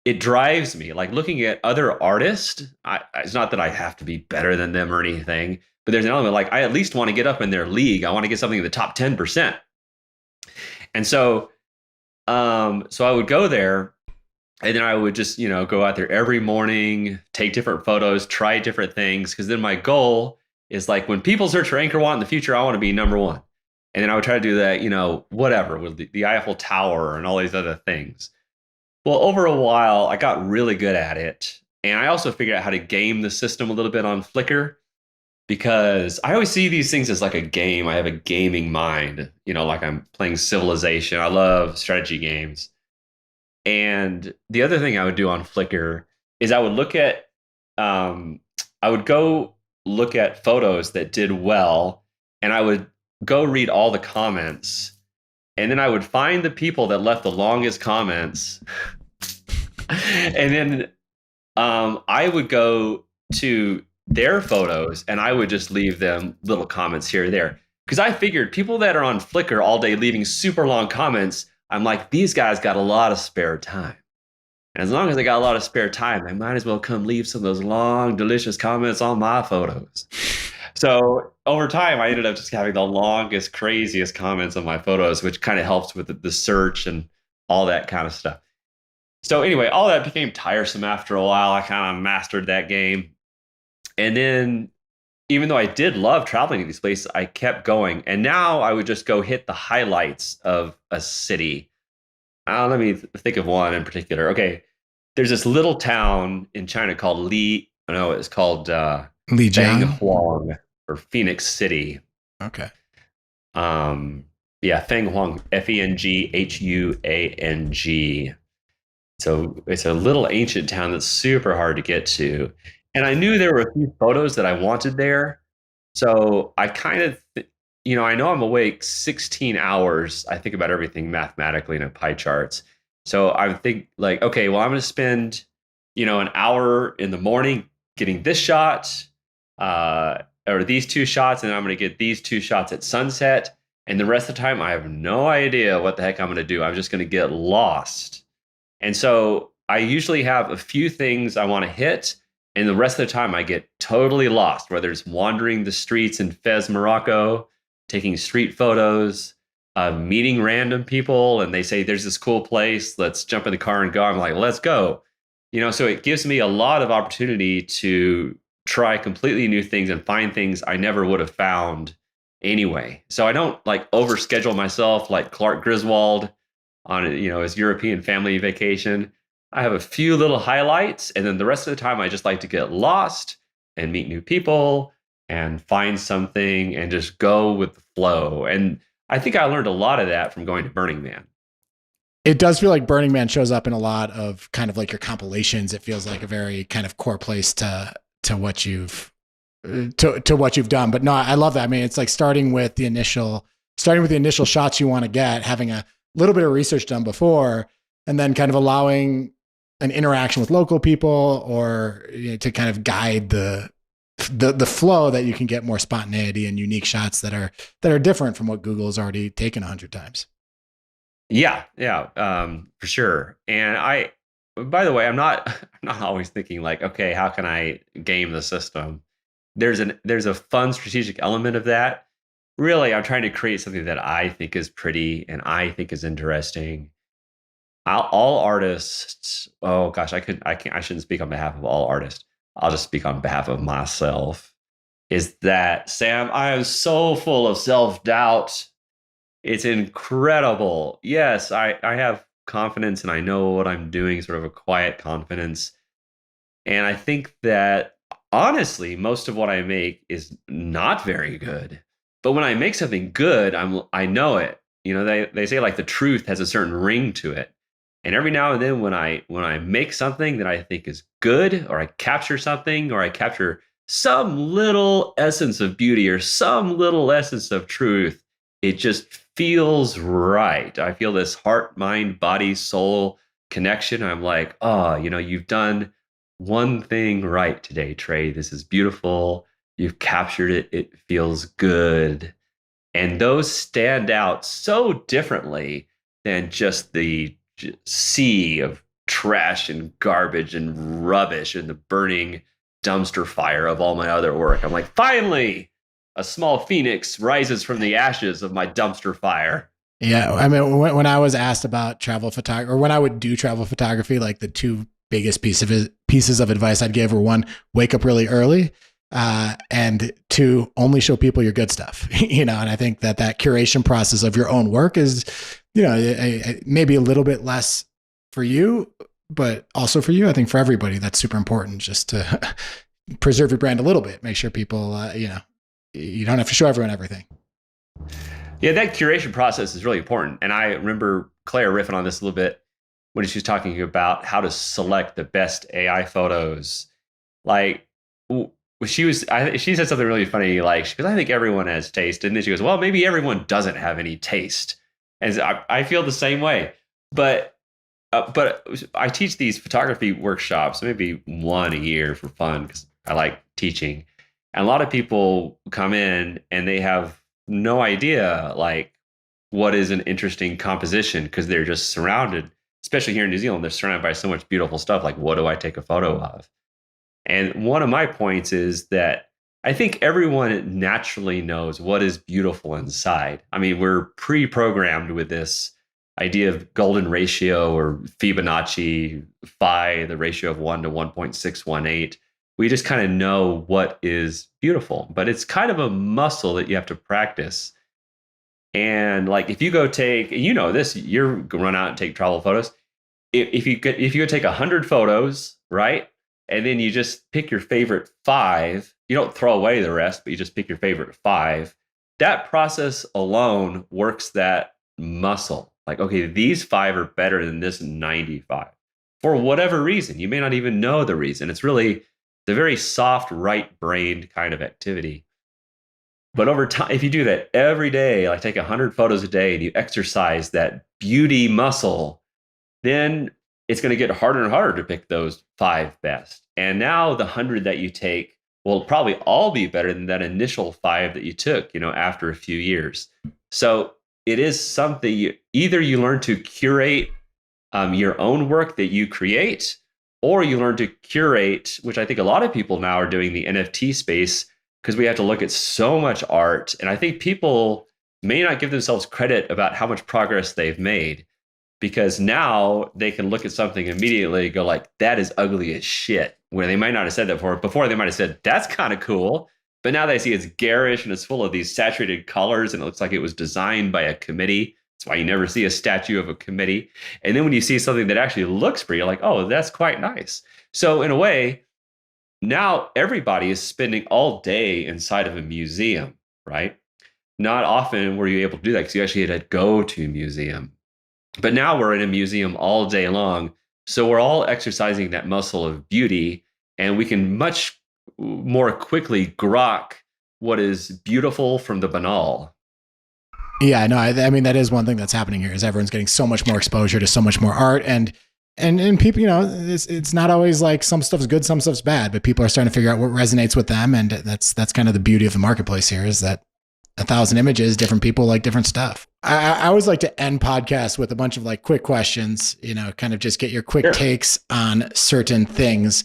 it drives me. Like looking at other artists, it's not that I have to be better than them or anything, but there's an element like I at least want to get up in their league. I want to get something in the top 10%. And so I would go there, and then I would just, go out there every morning, take different photos, try different things. Because then my goal is like when people search for Angkor Wat in the future, I want to be number one. And then I would try to do that, whatever, with the Eiffel Tower and all these other things. Well, over a while, I got really good at it. And I also figured out how to game the system a little bit on Flickr, because I always see these things as like a game. I have a gaming mind, like I'm playing Civilization. I love strategy games. And the other thing I would do on Flickr is I would go look at photos that did well, and I would go read all the comments, and then I would find the people that left the longest comments, and then I would go to their photos and I would just leave them little comments here or there, because I figured people that are on Flickr all day leaving super long comments, I'm like, these guys got a lot of spare time. And as long as they got a lot of spare time, they might as well come leave some of those long, delicious comments on my photos. So over time, I ended up just having the longest, craziest comments on my photos, which kind of helps with the search and all that kind of stuff. So anyway, all that became tiresome after a while. I kind of mastered that game. And then even though I did love traveling to these places, I kept going. And now I would just go hit the highlights of a city. Let me think of one in particular. Okay, there's this little town in China called it's called Lijiang. Fenghuang, or Phoenix City. Okay. Yeah, Fenghuang, Fenghuang. So it's a little ancient town that's super hard to get to. And I knew there were a few photos that I wanted there. So I kind of, I know I'm awake 16 hours. I think about everything mathematically in a pie charts. So I think like, okay, well, I'm going to spend, an hour in the morning getting this shot, or these two shots, and I'm going to get these two shots at sunset. And the rest of the time, I have no idea what the heck I'm going to do. I'm just going to get lost. And so I usually have a few things I want to hit, and the rest of the time I get totally lost, whether it's wandering the streets in Fez, Morocco, taking street photos, meeting random people, and they say, there's this cool place, let's jump in the car and go. I'm like, let's go. So it gives me a lot of opportunity to try completely new things and find things I never would have found anyway. So I don't like overschedule myself like Clark Griswold on his European family vacation. I have a few little highlights, and then the rest of the time I just like to get lost and meet new people and find something and just go with the flow. And I think I learned a lot of that from going to Burning Man. It does feel like Burning Man shows up in a lot of kind of like your compilations. It feels like a very kind of core place to what you've to what you've done. But no, I love that. I mean, it's like starting with the initial starting with the initial shots you want to get, having a little bit of research done before, and then kind of allowing an interaction with local people or to kind of guide the flow that you can get more spontaneity and unique shots that are different from what Google has already taken 100 times. Yeah, for sure. And by the way, I'm not I'm not always thinking like, okay, how can I game the system? There's a fun strategic element of that. Really, I'm trying to create something that I think is pretty and I think is interesting. All artists, oh gosh, I shouldn't speak on behalf of all artists. I'll just speak on behalf of myself. Is that Sam? I am so full of self-doubt. It's incredible. Yes, I have confidence and I know what I'm doing, sort of a quiet confidence. And I think that honestly, most of what I make is not very good. But when I make something good, I know it. They say like the truth has a certain ring to it. And every now and then when I make something that I think is good, or I capture something, or I capture some little essence of beauty or some little essence of truth, it just feels right. I feel this heart, mind, body, soul connection. I'm like, oh, you've done one thing right today, Trey. This is beautiful. You've captured it. It feels good. And those stand out so differently than just the sea of trash and garbage and rubbish and the burning dumpster fire of all my other work. I'm like, finally, a small phoenix rises from the ashes of my dumpster fire. Yeah. I mean, when I was asked about travel photography, or when I would do travel photography, like the two biggest pieces of advice I'd give were, one, wake up really early, and two, only show people your good stuff. And I think that curation process of your own work is, maybe a little bit less for you, but also for you. I think for everybody, that's super important, just to preserve your brand a little bit, make sure people, you don't have to show everyone everything. Yeah, that curation process is really important. And I remember Claire riffing on this a little bit when she was talking about how to select the best AI photos. Like, she said something really funny, like, because I think everyone has taste. And then she goes, well, maybe everyone doesn't have any taste. And I feel the same way. But I teach these photography workshops, maybe one a year for fun, because I like teaching. And a lot of people come in and they have no idea like what is an interesting composition, because they're just surrounded, especially here in New Zealand, they're surrounded by so much beautiful stuff. Like, what do I take a photo of? And one of my points is that I think everyone naturally knows what is beautiful inside. I mean, we're pre-programmed with this idea of golden ratio or Fibonacci phi, the ratio of 1 to 1.618. We just kind of know what is beautiful, but it's kind of a muscle that you have to practice. And like, if you go take, this, you're run out and take travel photos. If you go take 100 photos, right? And then you just pick your favorite 5, you don't throw away the rest, but you just pick your favorite 5. That process alone works that muscle. Like, okay, these 5 are better than this 95 for whatever reason. You may not even know the reason. It's really the very soft, right-brained kind of activity. But over time, if you do that every day, like take 100 photos a day, and you exercise that beauty muscle, then it's going to get harder and harder to pick those 5 best. And now the 100 that you take will probably all be better than that initial 5 that you took, after a few years. So it is something, either you learn to curate your own work that you create, or you learn to curate, which I think a lot of people now are doing, the NFT space, because we have to look at so much art. And I think people may not give themselves credit about how much progress they've made, because now they can look at something immediately and go like, that is ugly as shit, where they might not have said that before. Before they might have said, that's kind of cool. But now they see it's garish and it's full of these saturated colors and it looks like it was designed by a committee. That's why you never see a statue of a committee. And then when you see something that actually looks pretty, you're like, oh, that's quite nice. So in a way, now everybody is spending all day inside of a museum, right? Not often were you able to do that because you actually had to go to a museum. But now we're in a museum all day long. So we're all exercising that muscle of beauty, and we can much more quickly grok what is beautiful from the banal. Yeah, no, I mean, that is one thing that's happening here is everyone's getting so much more exposure to so much more art and people, it's not always like some stuff's good, some stuff's bad, but people are starting to figure out what resonates with them. And that's kind of the beauty of the marketplace here is that 1,000 images, different people like different stuff. I always like to end podcasts with a bunch of like quick questions, kind of just get your quick takes on certain things.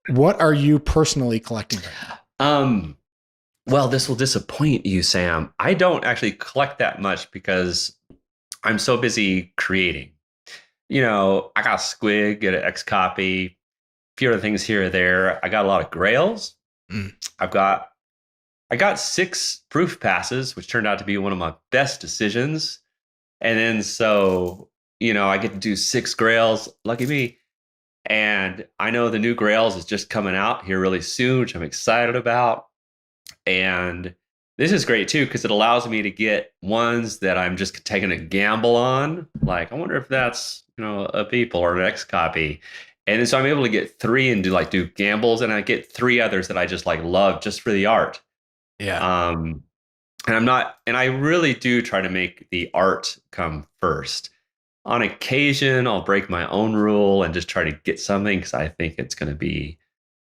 What are you personally collecting right now? Well, this will disappoint you, Sam. I don't actually collect that much because I'm so busy creating. I got a squig, get an X copy, a few other things here or there. I got a lot of grails. Mm. I got 6 proof passes, which turned out to be one of my best decisions. And then I get to do 6 grails. Lucky me. And I know the new grails is just coming out here really soon, which I'm excited about. And this is great too, because it allows me to get ones that I'm just taking a gamble on. Like, I wonder if that's, a Beeple or an X copy. And then so I'm able to get 3 and do gambles. And I get 3 others that I just like love just for the art. Yeah. And I really do try to make the art come first. On occasion, I'll break my own rule and just try to get something because I think it's going to be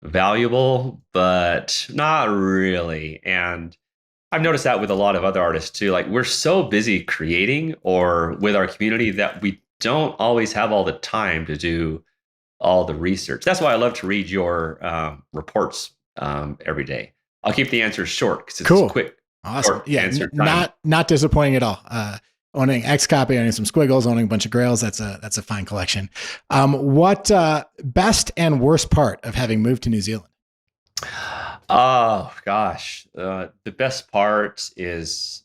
valuable, but not really. And I've noticed that with a lot of other artists too. Like, we're so busy creating or with our community that we don't always have all the time to do all the research. That's why I love to read your reports every day. I'll keep the answers short because it's cool. Quick. Awesome. Yeah. Not disappointing at all. Owning X copy, owning some squiggles, owning a bunch of grails. That's a fine collection. What best and worst part of having moved to New Zealand? Oh gosh. The best part is,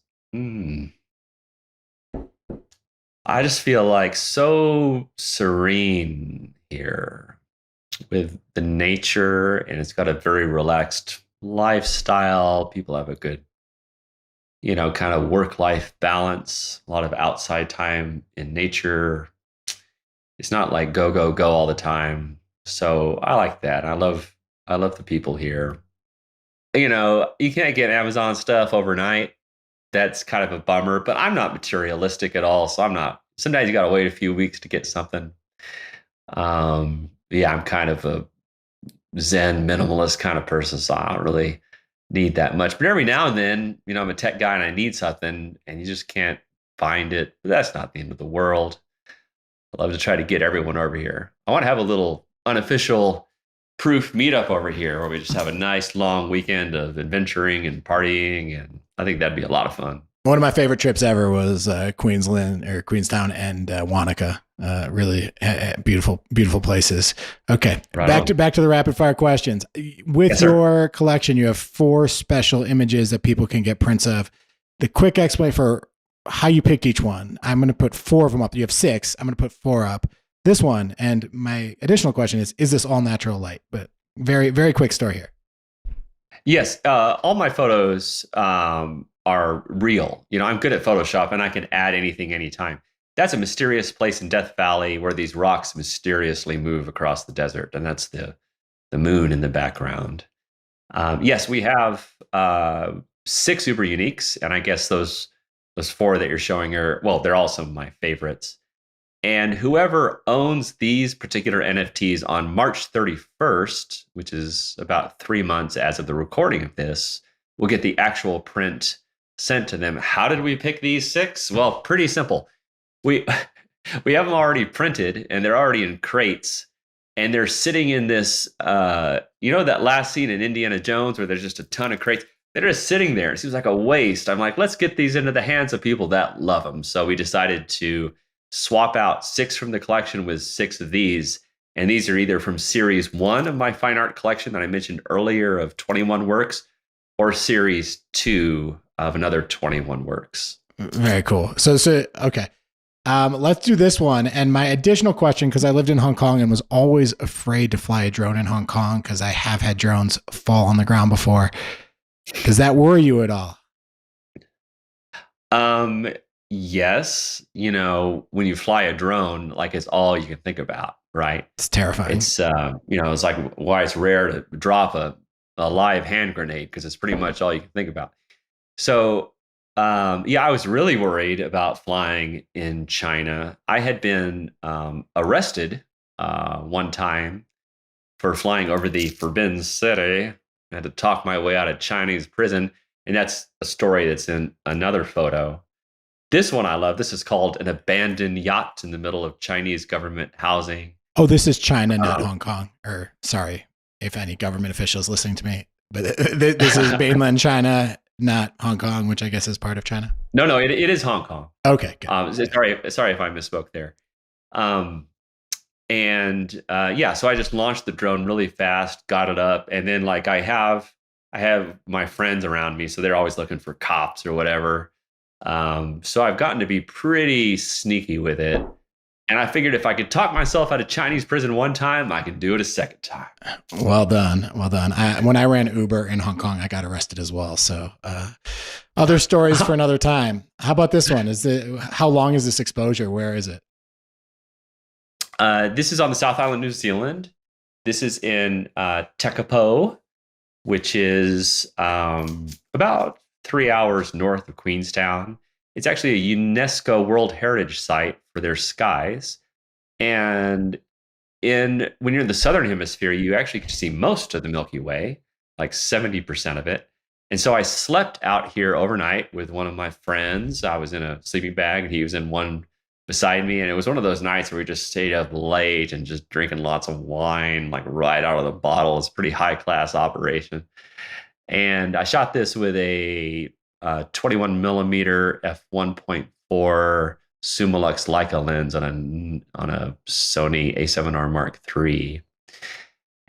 I just feel like so serene here with the nature, and it's got a very relaxed lifestyle. People have a good, kind of work-life balance, a lot of outside time in nature. It's not like go, go, go all the time. So I like that. I love the people here. You can't get Amazon stuff overnight. That's kind of a bummer, but I'm not materialistic at all. So sometimes you got to wait a few weeks to get something. Yeah, I'm kind of a Zen minimalist kind of person. So I don't really need that much, but every now and then, I'm a tech guy and I need something and you just can't find it. But that's not the end of the world. I love to try to get everyone over here. I want to have a little unofficial proof meetup over here where we just have a nice long weekend of adventuring and partying, and I think that'd be a lot of fun. One of my favorite trips ever was Queensland or Queenstown and Wanaka. Really beautiful, beautiful places. Okay, back to the rapid fire questions. With your collection, you have 4 special images that people can get prints of. The quick explanation for how you picked each one. I'm going to put 4 of them up. You have 6. I'm going to put 4 up. This one, and my additional question is this all natural light? But very, very quick story here. Yes, all my photos are real. I'm good at Photoshop and I can add anything anytime. That's a mysterious place in Death Valley where these rocks mysteriously move across the desert, and that's the moon in the background. Yes, we have 6 super uniques, and I guess those 4 that you're showing they're all some of my favorites. And whoever owns these particular NFTs on March 31st, which is about 3 months as of the recording of this, will get the actual print sent to them. How did we pick these 6? Well, pretty simple. We have them already printed and they're already in crates, and they're sitting in this, that last scene in Indiana Jones where there's just a ton of crates. They're just sitting there. It seems like a waste. I'm like, let's get these into the hands of people that love them. So we decided to swap out 6 from the collection with 6 of these. And these are either from series 1 of my fine art collection that I mentioned earlier of 21 works, or series 2 of another 21 works. Very cool. So okay. Let's do this one. And my additional question, because I lived in Hong Kong and was always afraid to fly a drone in Hong Kong because I have had drones fall on the ground before. Does that worry you at all? Yes. When you fly a drone, like, it's all you can think about, right? It's terrifying. It's, it's like why it's rare to drop a live hand grenade, because it's pretty much all you can think about. So Yeah, I was really worried about flying in China. I had been arrested one time for flying over the Forbidden City. I had to talk my way out of Chinese prison. And that's a story that's in another photo. This one I love. This is called An Abandoned Yacht in the Middle of Chinese Government Housing. Oh, this is China, not Um, Hong Kong. Or sorry if any government officials listening to me, but this is mainland China, not Hong Kong, which I guess is part of China. no, it is Hong Kong. Okay, good. Sorry if I misspoke there. Um, yeah, so I just launched the drone really fast, got it up, and then like I have my friends around me, so they're always looking for cops or whatever. So I've gotten to be pretty sneaky with it. And I figured if I could talk myself out of Chinese prison one time, I can do it a second time. Well done. Well done. When I ran Uber in Hong Kong, I got arrested as well. So other stories for another time. How about this one? How long is this exposure? Where is it? This is on the South Island, New Zealand. This is in Tekapo, which is about 3 hours north of Queenstown. It's actually a UNESCO World Heritage Site for their skies. And when you're in the southern hemisphere, you actually can see most of the Milky Way, like 70% of it. And so I slept out here overnight with one of my friends. I was in a sleeping bag and he was in one beside me. And it was one of those nights where we just stayed up late and just drinking lots of wine, like right out of the bottle. It's a pretty high class operation. And I shot this with a 21 millimeter f1.4 Summilux Leica lens on a Sony A7R Mark III.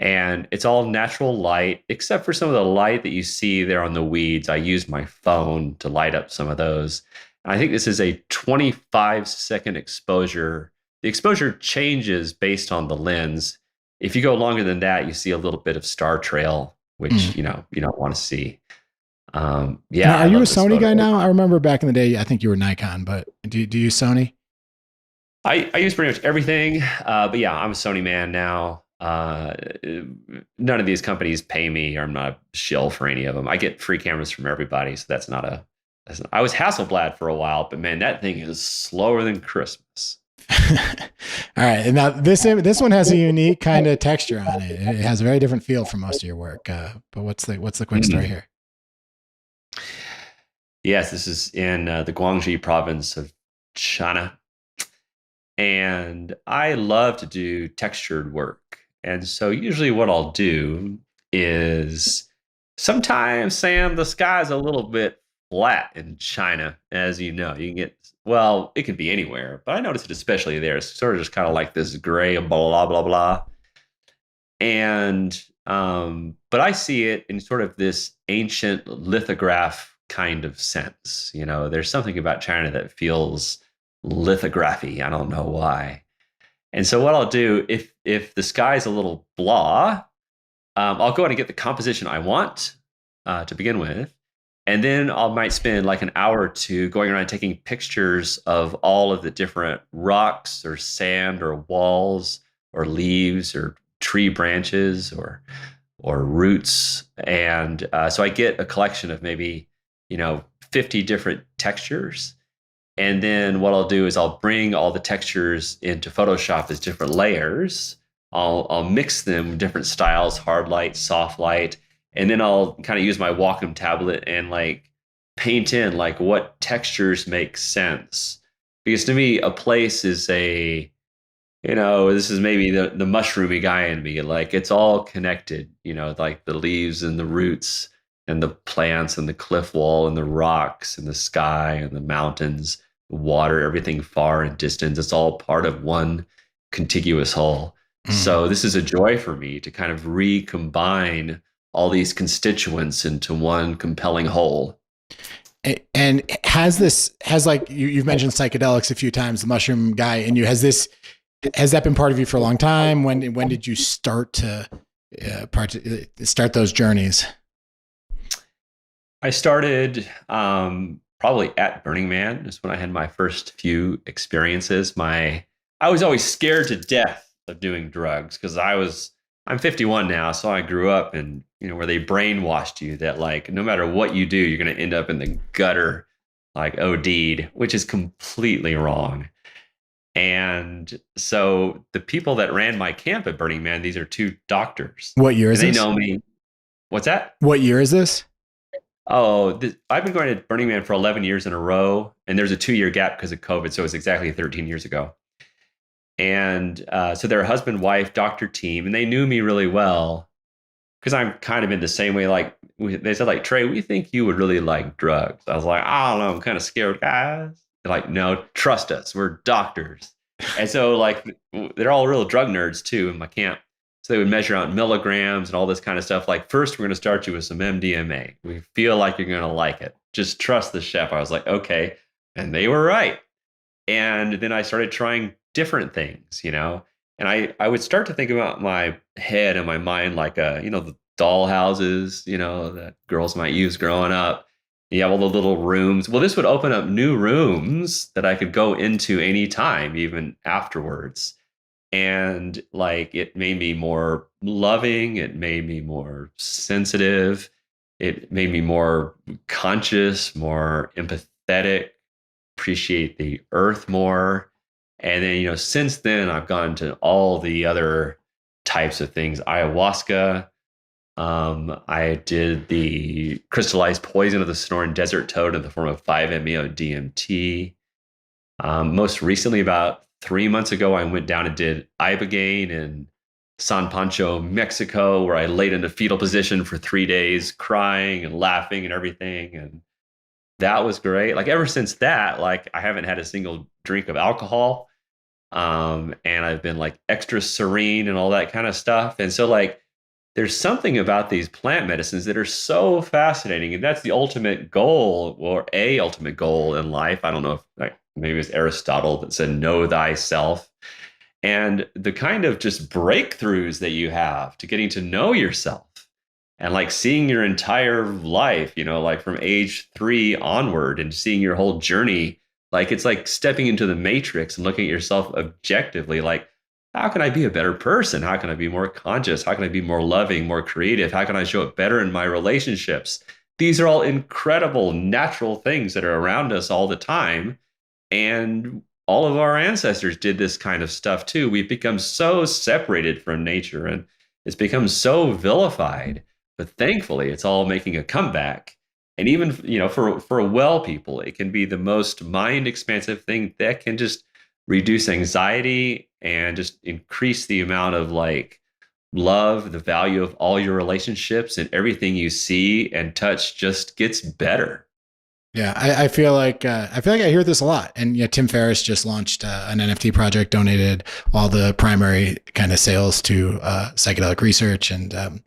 And it's all natural light, except for some of the light that you see there on the weeds. I used my phone to light up some of those. And I think this is a 25-second exposure. The exposure changes based on the lens. If you go longer than that, you see a little bit of star trail, which you don't want to see. Yeah. Now, are you a Sony guy now? I remember back in the day, I think you were Nikon, but do you use Sony? I use pretty much everything. But yeah, I'm a Sony man now. None of these companies pay me, or I'm not a shill for any of them. I get free cameras from everybody, so that's not a. I was Hasselblad for a while, but man, that thing is slower than Christmas. All right, and now this one has a unique kind of texture on it. It has a very different feel from most of your work. But what's the quick story here? Yes, this is in the Guangxi province of China, and I love to do textured work. And so usually what I'll do is sometimes, Sam, the sky's a little bit flat in China, as you know. You can get, well, it could be anywhere, but I notice it especially there. It's sort of just kind of like this gray blah, blah, blah. And, but I see it in sort of this ancient lithograph kind of sense. You know, there's something about China that feels lithography. I don't know why. And so what I'll do, if the sky's a little blah, I'll go ahead and get the composition I want to begin with. And then I might spend like an hour or two going around taking pictures of all of the different rocks or sand or walls or leaves or tree branches or roots. And so I get a collection of maybe, 50 different textures. And then what I'll do is I'll bring all the textures into Photoshop as different layers. I'll mix them different styles, hard light, soft light, and then I'll kind of use my Wacom tablet and like paint in like what textures make sense. Because to me, a place is this is maybe the mushroomy guy in me. Like it's all connected, like the leaves and the roots and the plants and the cliff wall and the rocks and the sky and the mountains, water, everything far and distant. It's all part of one contiguous whole. So this is a joy for me to kind of recombine all these constituents into one compelling whole. And has like you've mentioned psychedelics a few times, the mushroom guy in you, has that been part of you for a long time? When did you start to start those journeys? I started probably at Burning Man. That's when I had my first few experiences. I was always scared to death of doing drugs because I'm 51 now, so I grew up in where they brainwashed you that like no matter what you do, you're going to end up in the gutter like OD'd, which is completely wrong. And so the people that ran my camp at Burning Man, these are two doctors, What year is and they this? know me. What's that? What year is this? Oh, I've been going to Burning Man for 11 years in a row, and there's a 2 year gap because of COVID. So it's exactly 13 years ago. And so they're a husband, wife, doctor team, and they knew me really well because I'm kind of in the same way. Like they said, like, Trey, we think you would really like drugs. I was like, I don't know, I'm kind of scared, guys. They're like, no, trust us, we're doctors. And so like they're all real drug nerds too in my camp. So they would measure out milligrams and all this kind of stuff. Like, first, we're going to start you with some MDMA. We feel like you're going to like it. Just trust the chef. I was like, okay. And they were right. And then I started trying different things, and I would start to think about my head and my mind like, the doll houses, that girls might use growing up. You have all the little rooms. Well, this would open up new rooms that I could go into anytime, even afterwards. And like, it made me more loving. It made me more sensitive. It made me more conscious, more empathetic, appreciate the earth more. And then, since then, I've gone to all the other types of things. Ayahuasca. I did the crystallized poison of the Sonoran desert toad in the form of 5-MeO DMT. Most recently, about 3 months ago, I went down and did ibogaine in San Pancho, Mexico, where I laid in a fetal position for 3 days, crying and laughing and everything. And that was great. Like, ever since that, like, I haven't had a single drink of alcohol. And I've been like extra serene and all that kind of stuff. And so like, there's something about these plant medicines that are so fascinating. And that's the ultimate goal, or a ultimate goal in life. I don't know if, like, maybe it's Aristotle that said, know thyself. And the kind of just breakthroughs that you have to getting to know yourself and like seeing your entire life, like from age 3 onward, and seeing your whole journey. Like, it's like stepping into the matrix and looking at yourself objectively. Like, how can I be a better person? How can I be more conscious? How can I be more loving, more creative? How can I show up better in my relationships? These are all incredible natural things that are around us all the time. And all of our ancestors did this kind of stuff too. We've become so separated from nature, and it's become so vilified. But thankfully, it's all making a comeback. And even, for well people, it can be the most mind expansive thing that can just reduce anxiety and just increase the amount of like love, the value of all your relationships, and everything you see and touch just gets better. Yeah, I feel like I hear this a lot. And yeah, Tim Ferriss just launched an NFT project, donated all the primary kind of sales to psychedelic research. And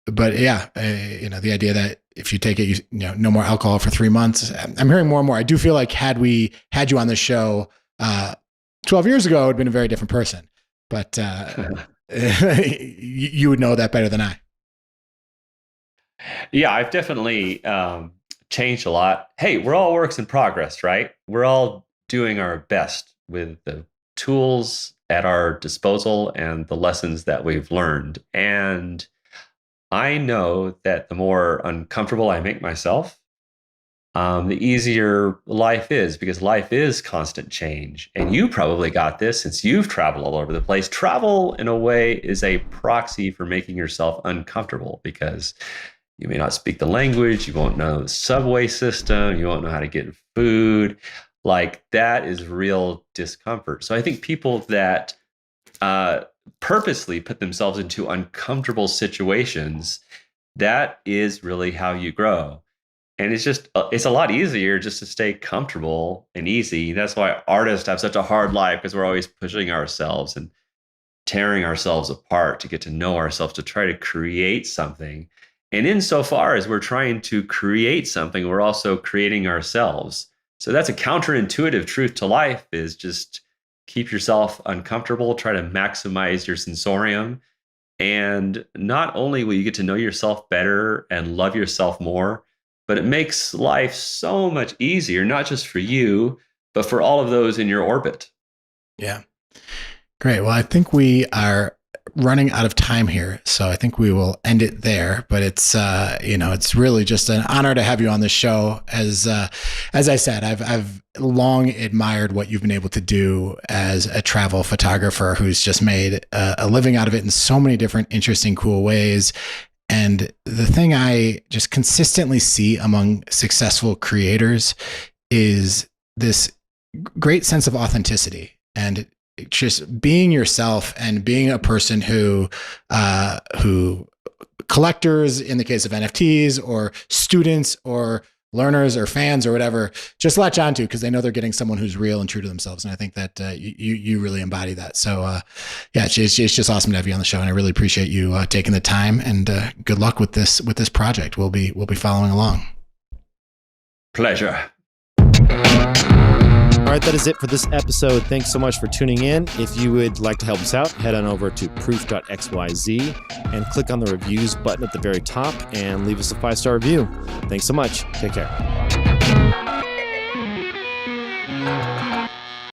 but yeah, the idea that if you take it, no more alcohol for 3 months. I'm hearing more and more. I do feel like had we had you on the show 12 years ago, I would have been a very different person. But you would know that better than I. Yeah, I've definitely changed a lot. Hey, we're all works in progress, right? We're all doing our best with the tools at our disposal and the lessons that we've learned. And I know that the more uncomfortable I make myself, the easier life is, because life is constant change. And you probably got this since you've traveled all over the place. Travel, in a way, is a proxy for making yourself uncomfortable, because you may not speak the language, you won't know the subway system, you won't know how to get food. Like, that is real discomfort. So I think people that purposely put themselves into uncomfortable situations, that is really how you grow. And it's a lot easier just to stay comfortable and easy. That's why artists have such a hard life, because we're always pushing ourselves and tearing ourselves apart to get to know ourselves, to try to create something. And insofar as we're trying to create something, we're also creating ourselves. So that's a counterintuitive truth to life, is just keep yourself uncomfortable, try to maximize your sensorium. And not only will you get to know yourself better and love yourself more, but it makes life so much easier, not just for you, but for all of those in your orbit. Yeah. Great. Well, I think we are running out of time here, so I think we will end it there. But it's it's really just an honor to have you on the show. As I said, I've long admired what you've been able to do as a travel photographer who's just made a living out of it in so many different interesting, cool ways. And the thing I just consistently see among successful creators is this great sense of authenticity and just being yourself and being a person who collectors, in the case of NFTs, or students or learners or fans or whatever, just latch onto because they know they're getting someone who's real and true to themselves. And I think that you really embody that. So it's just awesome to have you on the show, and I really appreciate you taking the time. And good luck with this project. We'll be following along. Pleasure. All right, that is it for this episode. Thanks so much for tuning in. If you would like to help us out, head on over to proof.xyz and click on the reviews button at the very top and leave us a 5-star review. Thanks so much. Take care.